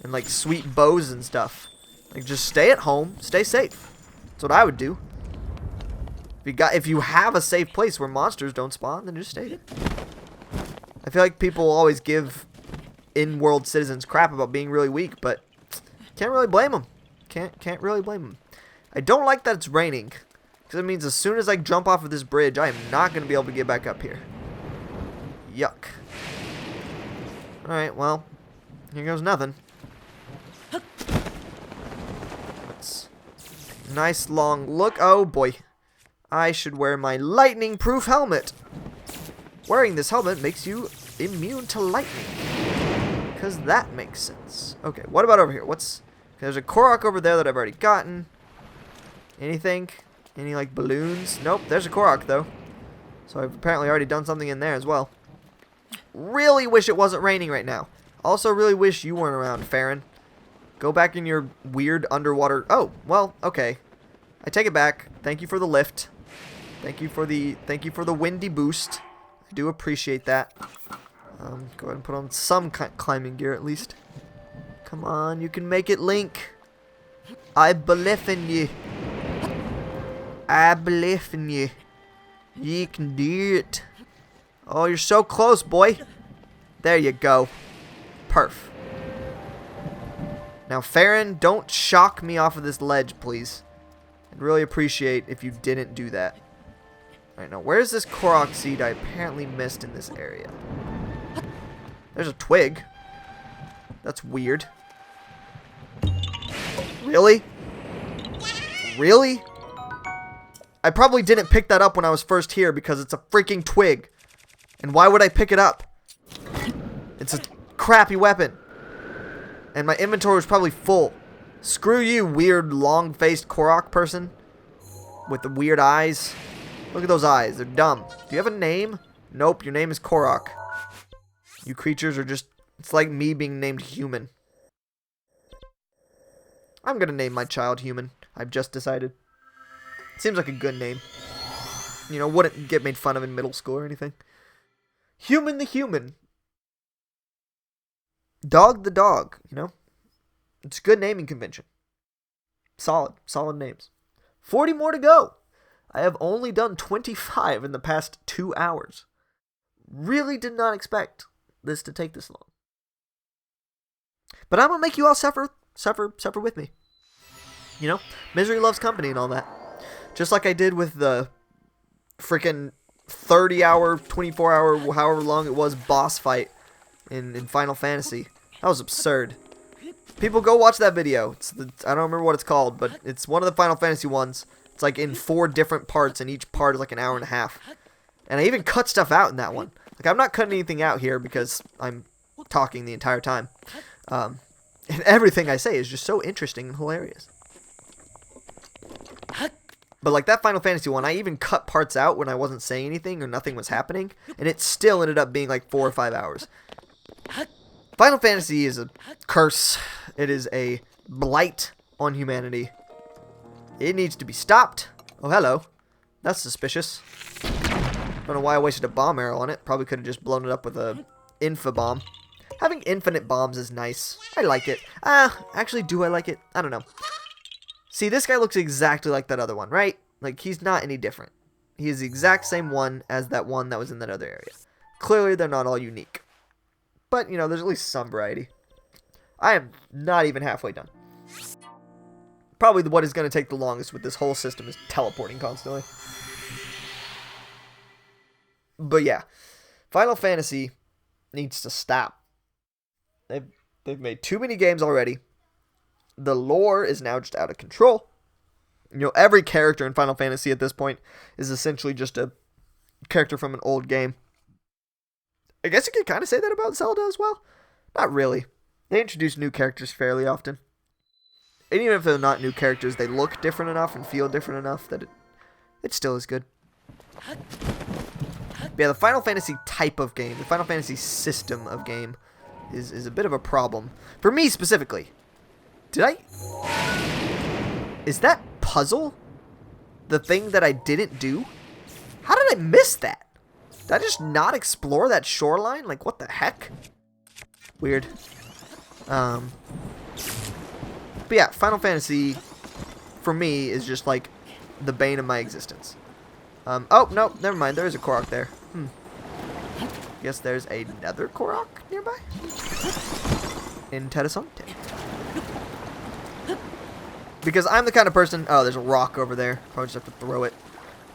and, like, sweet bows and stuff. Like, just stay at home, stay safe. That's what I would do. If you have a safe place where monsters don't spawn, then just stay there. I feel like people always give in-world citizens crap about being really weak, but can't really blame them. Can't really blame them. I don't like that it's raining, because it means as soon as I jump off of this bridge, I am not going to be able to get back up here. Yuck. Alright, well, here goes nothing. Let's nice long look. Oh boy. I should wear my lightning-proof helmet. Wearing this helmet makes you immune to lightning. Because that makes sense. Okay, what about over here? There's a Korok over there that I've already gotten. Anything? Any, like, balloons? Nope, there's a Korok, though. So I've apparently already done something in there as well. Really wish it wasn't raining right now. Also really wish you weren't around, Farron. Go back in your weird underwater... Oh, well, okay. I take it back. Thank you for the lift. Thank you for the windy boost. I do appreciate that. Go ahead and put on some climbing gear at least. Come on, you can make it, Link. I believe in you. I believe in you. You can do it. Oh, you're so close, boy. There you go. Perf. Now, Farron, don't shock me off of this ledge, please. I'd really appreciate if you didn't do that. Alright, now where's this Korok seed I apparently missed in this area? There's a twig. That's weird. Really? Really? I probably didn't pick that up when I was first here because it's a freaking twig. And why would I pick it up? It's a crappy weapon. And my inventory was probably full. Screw you, weird long-faced Korok person. With the weird eyes. Look at those eyes. They're dumb. Do you have a name? Nope, your name is Korok. You creatures are just... It's like me being named Human. I'm gonna name my child Human. I've just decided. Seems like a good name. You know, wouldn't get made fun of in middle school or anything. Human the Human. Dog the Dog, you know? It's a good naming convention. Solid names. 40 more to go. I have only done 25 in the past 2 hours. Really did not expect this to take this long. But I'm gonna make you all suffer with me. You know? Misery loves company and all that. Just like I did with the freaking 30-hour, 24-hour, however long it was, boss fight in Final Fantasy. That was absurd. People go watch that video. I don't remember what it's called, but it's one of the Final Fantasy ones. It's like in 4 different parts, and each part is like an hour and a half. And I even cut stuff out in that one. Like, I'm not cutting anything out here because I'm talking the entire time. And everything I say is just so interesting and hilarious. But like that Final Fantasy one, I even cut parts out when I wasn't saying anything or nothing was happening. And it still ended up being like 4 or 5 hours. Final Fantasy is a curse. It is a blight on humanity. It needs to be stopped. Oh, hello. That's suspicious. Don't know why I wasted a bomb arrow on it. Probably could have just blown it up with a info-bomb. Having infinite bombs is nice. I like it. Actually, do I like it? I don't know. See, this guy looks exactly like that other one, right? Like, he's not any different. He is the exact same one as that one that was in that other area. Clearly, they're not all unique. But, you know, there's at least some variety. I am not even halfway done. Probably what is going to take the longest with this whole system is teleporting constantly. But yeah, Final Fantasy needs to stop. They've made too many games already. The lore is now just out of control. You know, every character in Final Fantasy at this point is essentially just a character from an old game. I guess you could kind of say that about Zelda as well. Not really. They introduce new characters fairly often. And even if they're not new characters, they look different enough and feel different enough that it still is good. But yeah, the Final Fantasy type of game, the Final Fantasy system of game is a bit of a problem. For me specifically. Is that puzzle the thing that I didn't do? How did I miss that? Did I just not explore that shoreline? Like, what the heck? Weird. But yeah, Final Fantasy, for me, is just like the bane of my existence. Oh, no, never mind. There is a Korok there. Guess there's another Korok nearby? Interessante. Because I'm the kind of person... Oh, there's a rock over there. Probably just have to throw it.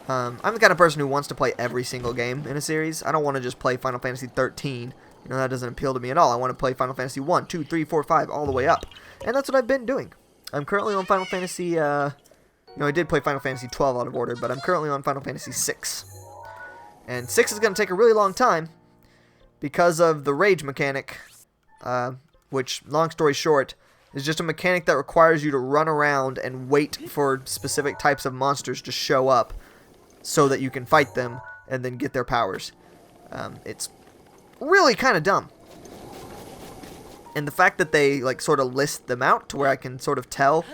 I'm the kind of person who wants to play every single game in a series. I don't want to just play Final Fantasy 13. You know, that doesn't appeal to me at all. I want to play Final Fantasy 1, 2, 3, 4, 5, all the way up. And that's what I've been doing. I'm currently on Final Fantasy, I did play Final Fantasy 12 out of order, but I'm currently on Final Fantasy 6. And 6 is going to take a really long time because of the rage mechanic, which, long story short, is just a mechanic that requires you to run around and wait for specific types of monsters to show up so that you can fight them and then get their powers. It's really kind of dumb. And the fact that they like sort of list them out to where I can sort of tell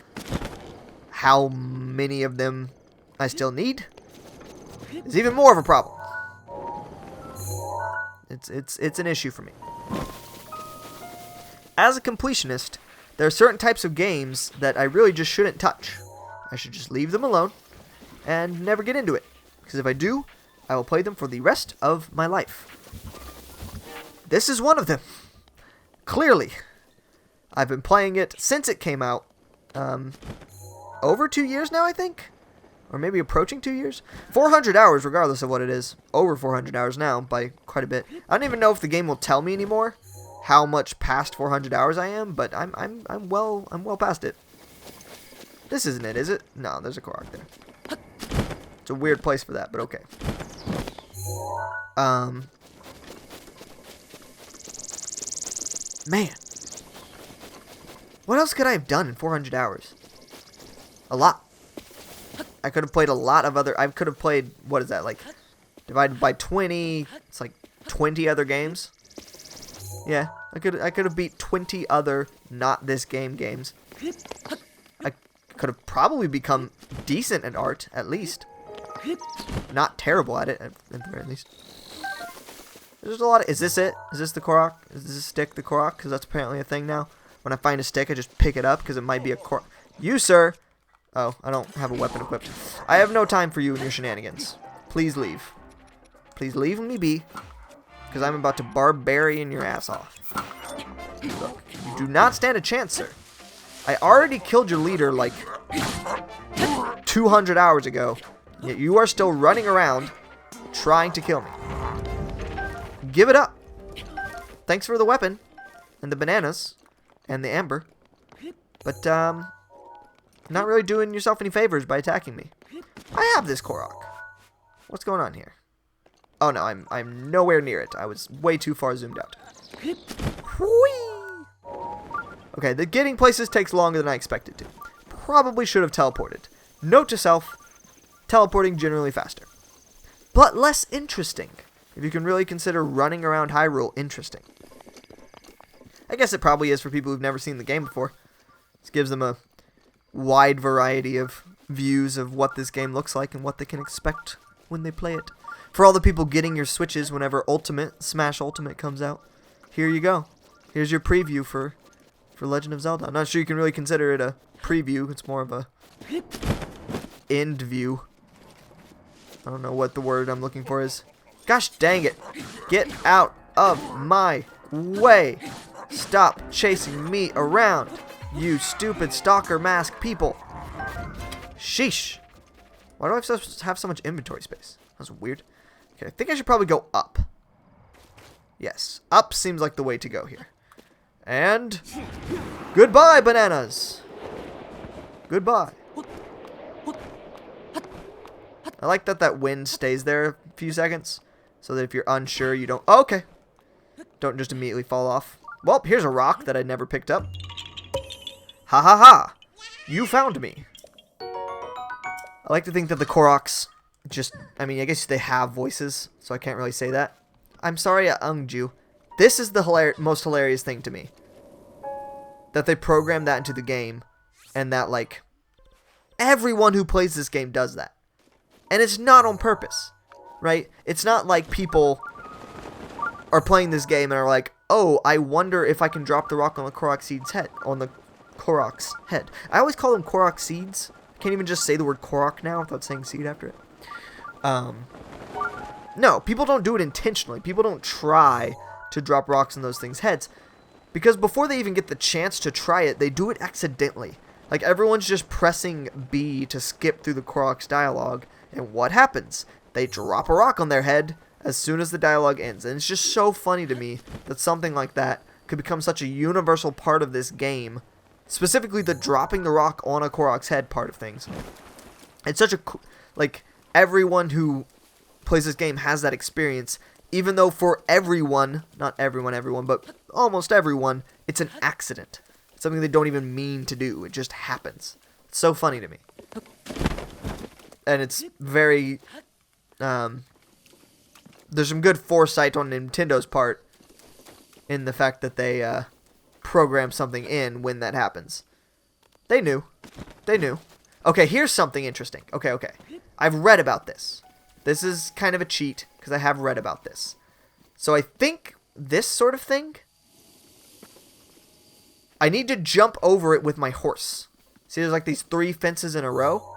how many of them I still need is even more of a problem. It's an issue for me. As a completionist, there are certain types of games that I really just shouldn't touch. I should just leave them alone and never get into it. Because if I do, I will play them for the rest of my life. This is one of them. Clearly. I've been playing it since it came out. Over 2 years now, I think? Or maybe approaching 2 years? 400 hours, regardless of what it is. Over 400 hours now, by quite a bit. I don't even know if the game will tell me anymore how much past 400 hours I am, but I'm well past it. This isn't it, is it? No, there's a Korok there. It's a weird place for that, but okay. Man. What else could I have done in 400 hours? A lot. I could have played a lot of other... I could have played... What is that? Like, divided by 20... It's like 20 other games. Yeah. I could have beat 20 other not this game games. I could have probably become decent at art, at least. Not terrible at it, at the very least. There's a lot of... Is this it? Is this the Korok? Is this stick the Korok? Because that's apparently a thing now. When I find a stick, I just pick it up because it might be a Korok. You, sir! Oh, I don't have a weapon equipped. I have no time for you and your shenanigans. Please leave. Please leave me be. Because I'm about to barbarian your ass off. Look, you do not stand a chance, sir. I already killed your leader like 200 hours ago. Yet you are still running around trying to kill me. Give it up. Thanks for the weapon. And the bananas. And the amber. But, not really doing yourself any favors by attacking me. I have this Korok. What's going on here? Oh no, I'm nowhere near it. I was way too far zoomed out. Whee! Okay, the getting places takes longer than I expected to. Probably should have teleported. Note to self, teleporting generally faster. But less interesting, if you can really consider running around Hyrule interesting. I guess it probably is for people who've never seen the game before. This gives them a wide variety of views of what this game looks like and what they can expect when they play it. For all the people getting your Switches whenever Smash Ultimate comes out, here you go. Here's your preview for Legend of Zelda. I'm not sure you can really consider it a preview. It's more of a end view. I don't know what the word I'm looking for is. Gosh dang it. Get out of my way. Stop chasing me around, you stupid stalker mask people. Sheesh. Why do I have so much inventory space? That's weird. Okay, I think I should probably go up. Yes, up seems like the way to go here. And goodbye, bananas. Goodbye. I like that wind stays there a few seconds, so that if you're unsure, you don't... Oh, okay. Don't just immediately fall off. Well, here's a rock that I never picked up. Ha ha ha. You found me. I like to think that the Koroks just... I mean, I guess they have voices, so I can't really say that. I'm sorry I unged you. This is the most hilarious thing to me. That they programmed that into the game, and that, like, everyone who plays this game does that. And it's not on purpose, right? It's not like people are playing this game and are like, oh, I wonder if I can drop the rock on the Korok Seed's head. On the Korok's head. I always call them Korok Seeds. I can't even just say the word Korok now without saying seed after it. No, people don't do it intentionally. People don't try to drop rocks on those things' heads. Because before they even get the chance to try it, they do it accidentally. Like, everyone's just pressing B to skip through the Korok's dialogue And what happens? They drop a rock on their head as soon as the dialogue ends. And it's just so funny to me that something like that could become such a universal part of this game. Specifically the dropping the rock on a Korok's head part of things. It's such a... like, everyone who plays this game has that experience. Even though for everyone, not everyone, but almost everyone, it's an accident. It's something they don't even mean to do. It just happens. It's so funny to me. And it's very... there's some good foresight on Nintendo's part in the fact that they program something in when that happens. They knew. They knew. Okay, here's something interesting. Okay. I've read about this. This is kind of a cheat, because I have read about this. So I think this sort of thing, I need to jump over it with my horse. See, there's like these 3 fences in a row.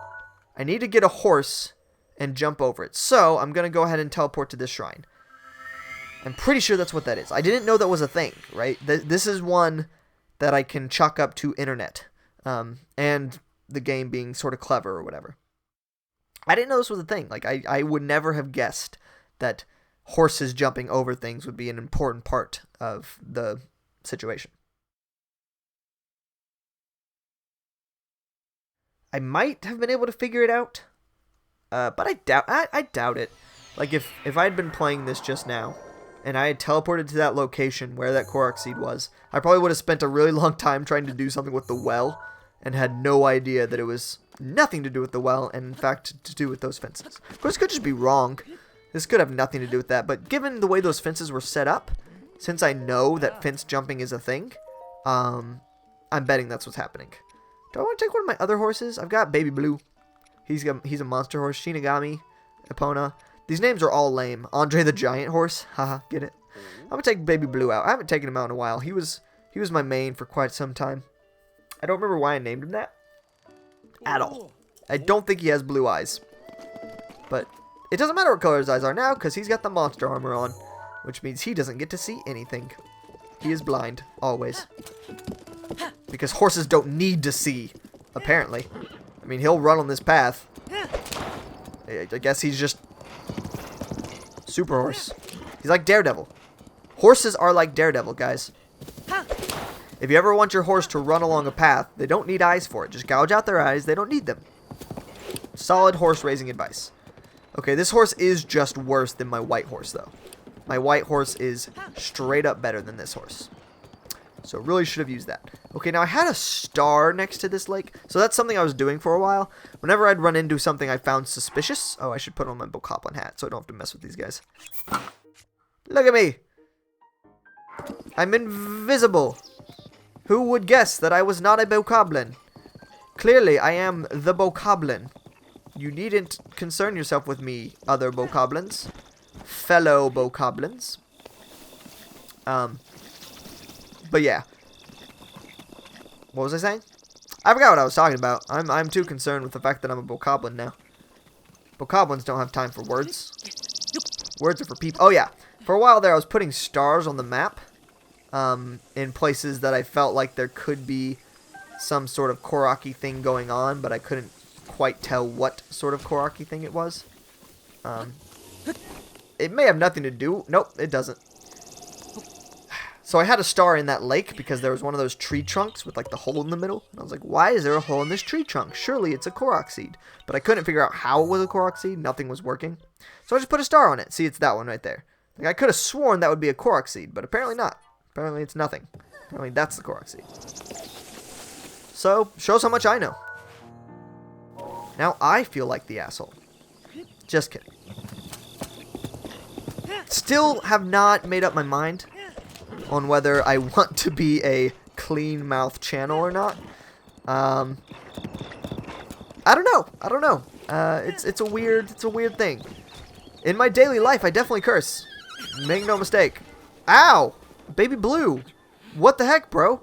I need to get a horse and jump over it. So I'm going to go ahead and teleport to this shrine. I'm pretty sure that's what that is. I didn't know that was a thing, right? This is one that I can chalk up to internet. And the game being sort of clever or whatever. I didn't know this was a thing. Like, I would never have guessed that horses jumping over things would be an important part of the situation. I might have been able to figure it out. But I doubt it. Like, if I had been playing this just now, and I had teleported to that location where that Korok seed was, I probably would have spent a really long time trying to do something with the well, and had no idea that it was nothing to do with the well, and in fact to do with those fences. Of course, it could just be wrong. This could have nothing to do with that, but given the way those fences were set up, since I know that fence jumping is a thing, I'm betting that's what's happening. Do I want to take one of my other horses? I've got Baby Blue. He's a monster horse. Shinigami, Epona. These names are all lame. Andre the Giant Horse. Haha, get it? I'm going to take Baby Blue out. I haven't taken him out in a while. He was my main for quite some time. I don't remember why I named him that at all. I don't think he has blue eyes. But it doesn't matter what color his eyes are now, because he's got the monster armor on, which means he doesn't get to see anything. He is blind, always. Because horses don't need to see, apparently. I mean, he'll run on this path. I guess he's just super horse. He's like Daredevil. Horses are like Daredevil, guys. If you ever want your horse to run along a path, they don't need eyes for it. Just gouge out their eyes. They don't need them. Solid horse raising advice. Okay, this horse is just worse than my white horse, though. My white horse is straight up better than this horse. So really should have used that. Okay, now I had a star next to this lake. So that's something I was doing for a while. Whenever I'd run into something I found suspicious. Oh, I should put on my Bokoblin hat so I don't have to mess with these guys. Look at me. I'm invisible. Who would guess that I was not a Bokoblin? Clearly, I am the Bokoblin. You needn't concern yourself with me, other Bokoblins. Fellow Bokoblins. But yeah. What was I saying? I forgot what I was talking about. I'm too concerned with the fact that I'm a Bokoblin now. Bokoblins don't have time for words. Words are for people. Oh yeah. For a while there, I was putting stars on the map. In places that I felt like there could be some sort of Korok-y thing going on, but I couldn't quite tell what sort of Korok-y thing it was. It may have nothing to do... Nope, it doesn't. So I had a star in that lake because there was one of those tree trunks with like the hole in the middle. And I was like, why is there a hole in this tree trunk? Surely it's a Korok seed. But I couldn't figure out how it was a Korok seed. Nothing was working. So I just put a star on it. See, it's that one right there. Like, I could have sworn that would be a Korok seed, but apparently not. Apparently it's nothing. Apparently that's the Korok seed. So, shows how much I know. Now I feel like the asshole. Just kidding. Still have not made up my mind on whether I want to be a clean mouth channel or not. I don't know. It's a weird thing. In my daily life, I definitely curse. Make no mistake. Ow! Baby Blue. What the heck, bro?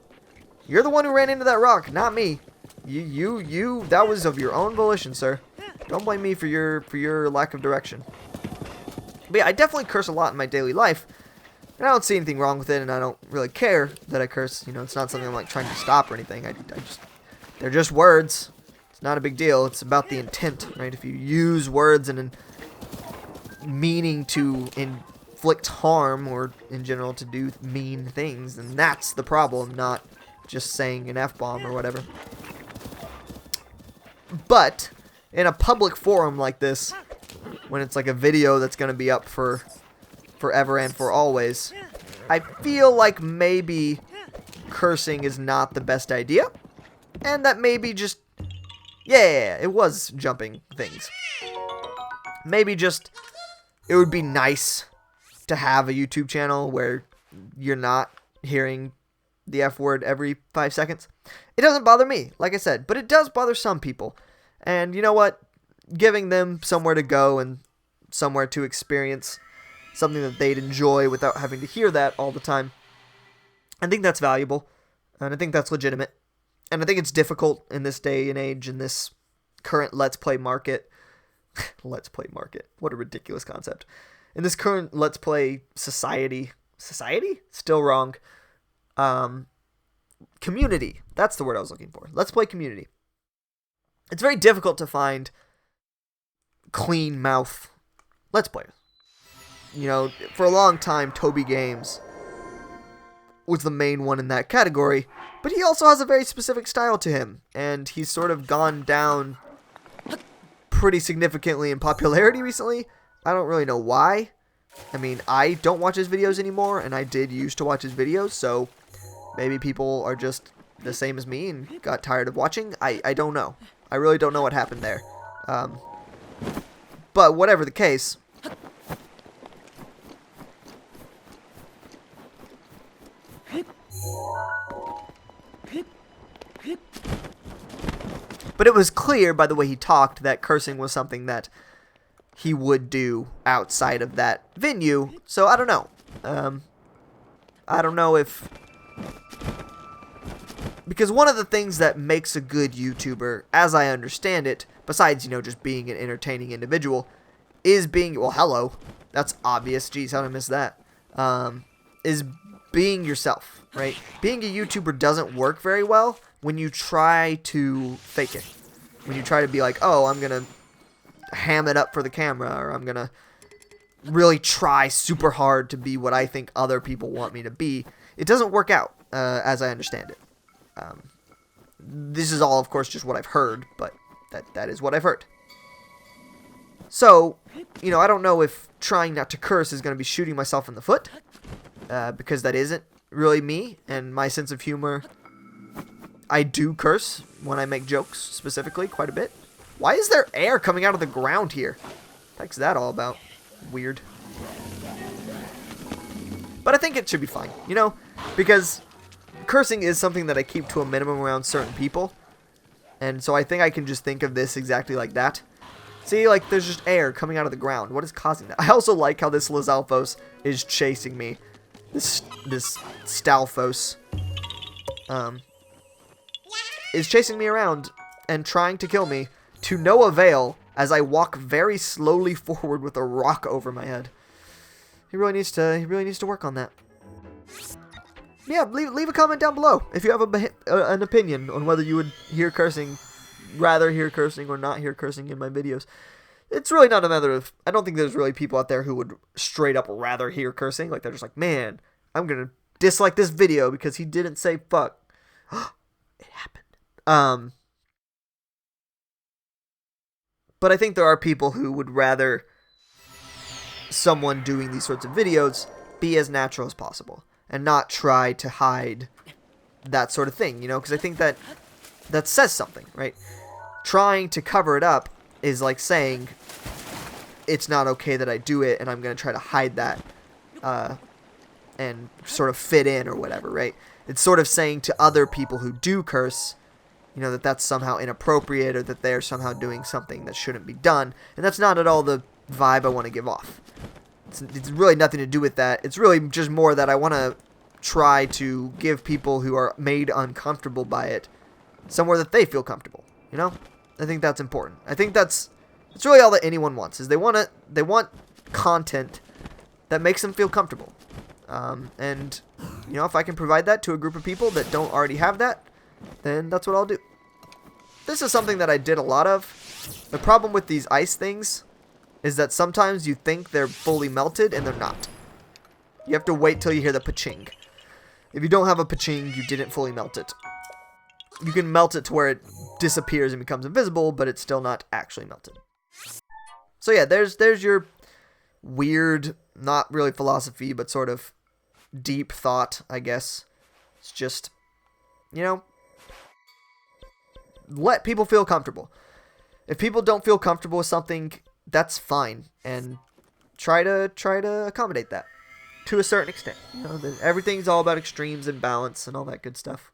You're the one who ran into that rock, not me. You, that was of your own volition, sir. Don't blame me for your lack of direction. But yeah, I definitely curse a lot in my daily life. And I don't see anything wrong with it, and I don't really care that I curse. You know, it's not something I'm like trying to stop or anything. I just, they're just words. It's not a big deal. It's about the intent, right? If you use words and meaning to inflict harm or in general to do mean things, then that's the problem, not just saying an F-bomb or whatever. But in a public forum like this, when it's like a video that's going to be up for forever and for always, I feel like maybe cursing is not the best idea, and that maybe just, yeah, it was jumping things. Maybe just it would be nice to have a YouTube channel where you're not hearing the F word every 5 seconds. It doesn't bother me, like I said, but it does bother some people. And you know what? Giving them somewhere to go and somewhere to experience something that they'd enjoy without having to hear that all the time, I think that's valuable, and I think that's legitimate. And I think it's difficult in this day and age, in this current Let's Play market. Let's Play market. What a ridiculous concept. In this current Let's Play society. Society? Still wrong. Community. That's the word I was looking for. Let's Play community. It's very difficult to find clean mouth Let's Players. You know, for a long time, Toby Games was the main one in that category, but he also has a very specific style to him, and he's sort of gone down pretty significantly in popularity recently. I don't really know why. I mean, I don't watch his videos anymore, and I did used to watch his videos, so maybe people are just the same as me and got tired of watching. I don't know. I really don't know what happened there. But whatever the case, but it was clear by the way he talked that cursing was something that he would do outside of that venue. So I don't know. I don't know if... Because one of the things that makes a good YouTuber, as I understand it, besides, you know, just being an entertaining individual, is being... Well, hello. That's obvious. Jeez, how did I miss that? Is being yourself, right? Being a YouTuber doesn't work very well when you try to fake it. When you try to be like, oh, I'm going to ham it up for the camera, or I'm going to really try super hard to be what I think other people want me to be. It doesn't work out, as I understand it. This is all, of course, just what I've heard, but that is what I've heard. So, you know, I don't know if trying not to curse is going to be shooting myself in the foot, because that isn't really me, and my sense of humor... I do curse when I make jokes, specifically, quite a bit. Why is there air coming out of the ground here? What's that all about? Weird. But I think it should be fine, you know? Because cursing is something that I keep to a minimum around certain people. And so I think I can just think of this exactly like that. See, like, there's just air coming out of the ground. What is causing that? I also like how this Lizalfos is chasing me. This Stalfos. Is chasing me around and trying to kill me to no avail as I walk very slowly forward with a rock over my head. He really needs to work on that. Yeah, leave a comment down below if you have an opinion on whether you would rather hear cursing or not hear cursing in my videos. It's really not a matter of... I don't think there's really people out there who would straight up rather hear cursing. Like, they're just like, man, I'm gonna dislike this video because he didn't say fuck. It happened. But I think there are people who would rather someone doing these sorts of videos be as natural as possible and not try to hide that sort of thing, you know, because I think that says something, right? Trying to cover it up is like saying it's not okay that I do it and I'm going to try to hide that and sort of fit in or whatever, right? It's sort of saying to other people who do curse, you know, that that's somehow inappropriate or that they're somehow doing something that shouldn't be done. And that's not at all the vibe I want to give off. It's really nothing to do with that. It's really just more that I want to try to give people who are made uncomfortable by it somewhere that they feel comfortable, you know? I think that's important. I think that's really all that anyone wants, is they want content that makes them feel comfortable. And, you know, if I can provide that to a group of people that don't already have that, then that's what I'll do. this is something that I did a lot of. The problem with these ice things is that sometimes you think they're fully melted and they're not. You have to wait till you hear the pa-ching. If you don't have a pa-ching, you didn't fully melt it. You can melt it to where it disappears and becomes invisible, but it's still not actually melted. So yeah, there's your weird, not really philosophy, but sort of deep thought, I guess. It's just, you know, let people feel comfortable. If people don't feel comfortable with something, that's fine, and try to accommodate that to a certain extent. You know, everything's all about extremes and balance and all that good stuff.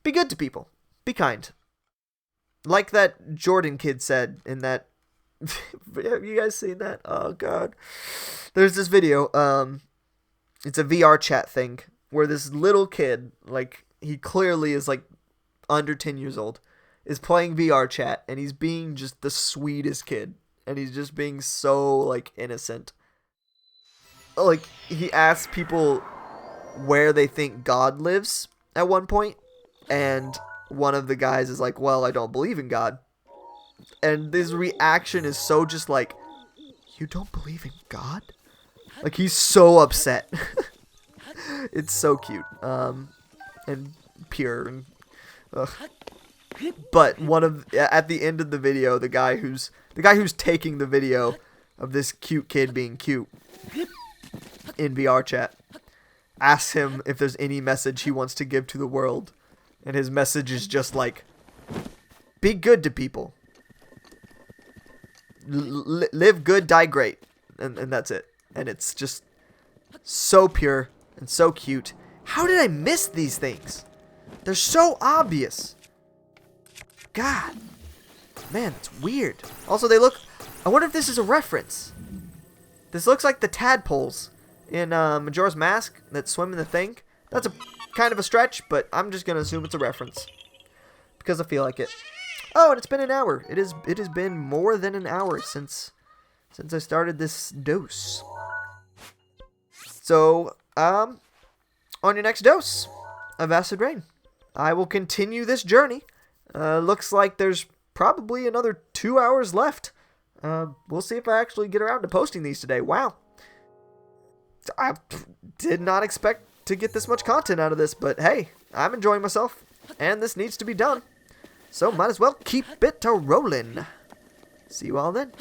Be good to people. Be kind. Like that Jordan kid said in that. Have you guys seen that? Oh god. There's this video. It's a VR chat thing where this little kid, like he clearly is like under 10 years old, is playing VR chat, and he's being just the sweetest kid, and he's just being so like innocent. Like he asks people where they think God lives at one point, and one of the guys is like, well, I don't believe in God. And this reaction is so just like, you don't believe in God? Like he's so upset. It's so cute. And pure and ugh. But at the end of the video, the guy who's taking the video of this cute kid being cute in VR chat asks him if there's any message he wants to give to the world, and his message is just like, be good to people, live good, die great, and that's it. And it's just so pure and so cute. How did I miss these things? They're so obvious. God. Man, it's weird. Also, they look... I wonder if this is a reference. This looks like the tadpoles in Majora's Mask that swim in the thing. That's a kind of a stretch, but I'm just going to assume it's a reference. Because I feel like it. Oh, and it's been an hour. It has been more than an hour since I started this dose. So, on your next dose of Acid Rain, I will continue this journey. Looks like there's probably another 2 hours left. We'll see if I actually get around to posting these today. Wow. I did not expect to get this much content out of this, but hey, I'm enjoying myself, and this needs to be done. So might as well keep it rolling. See you all then.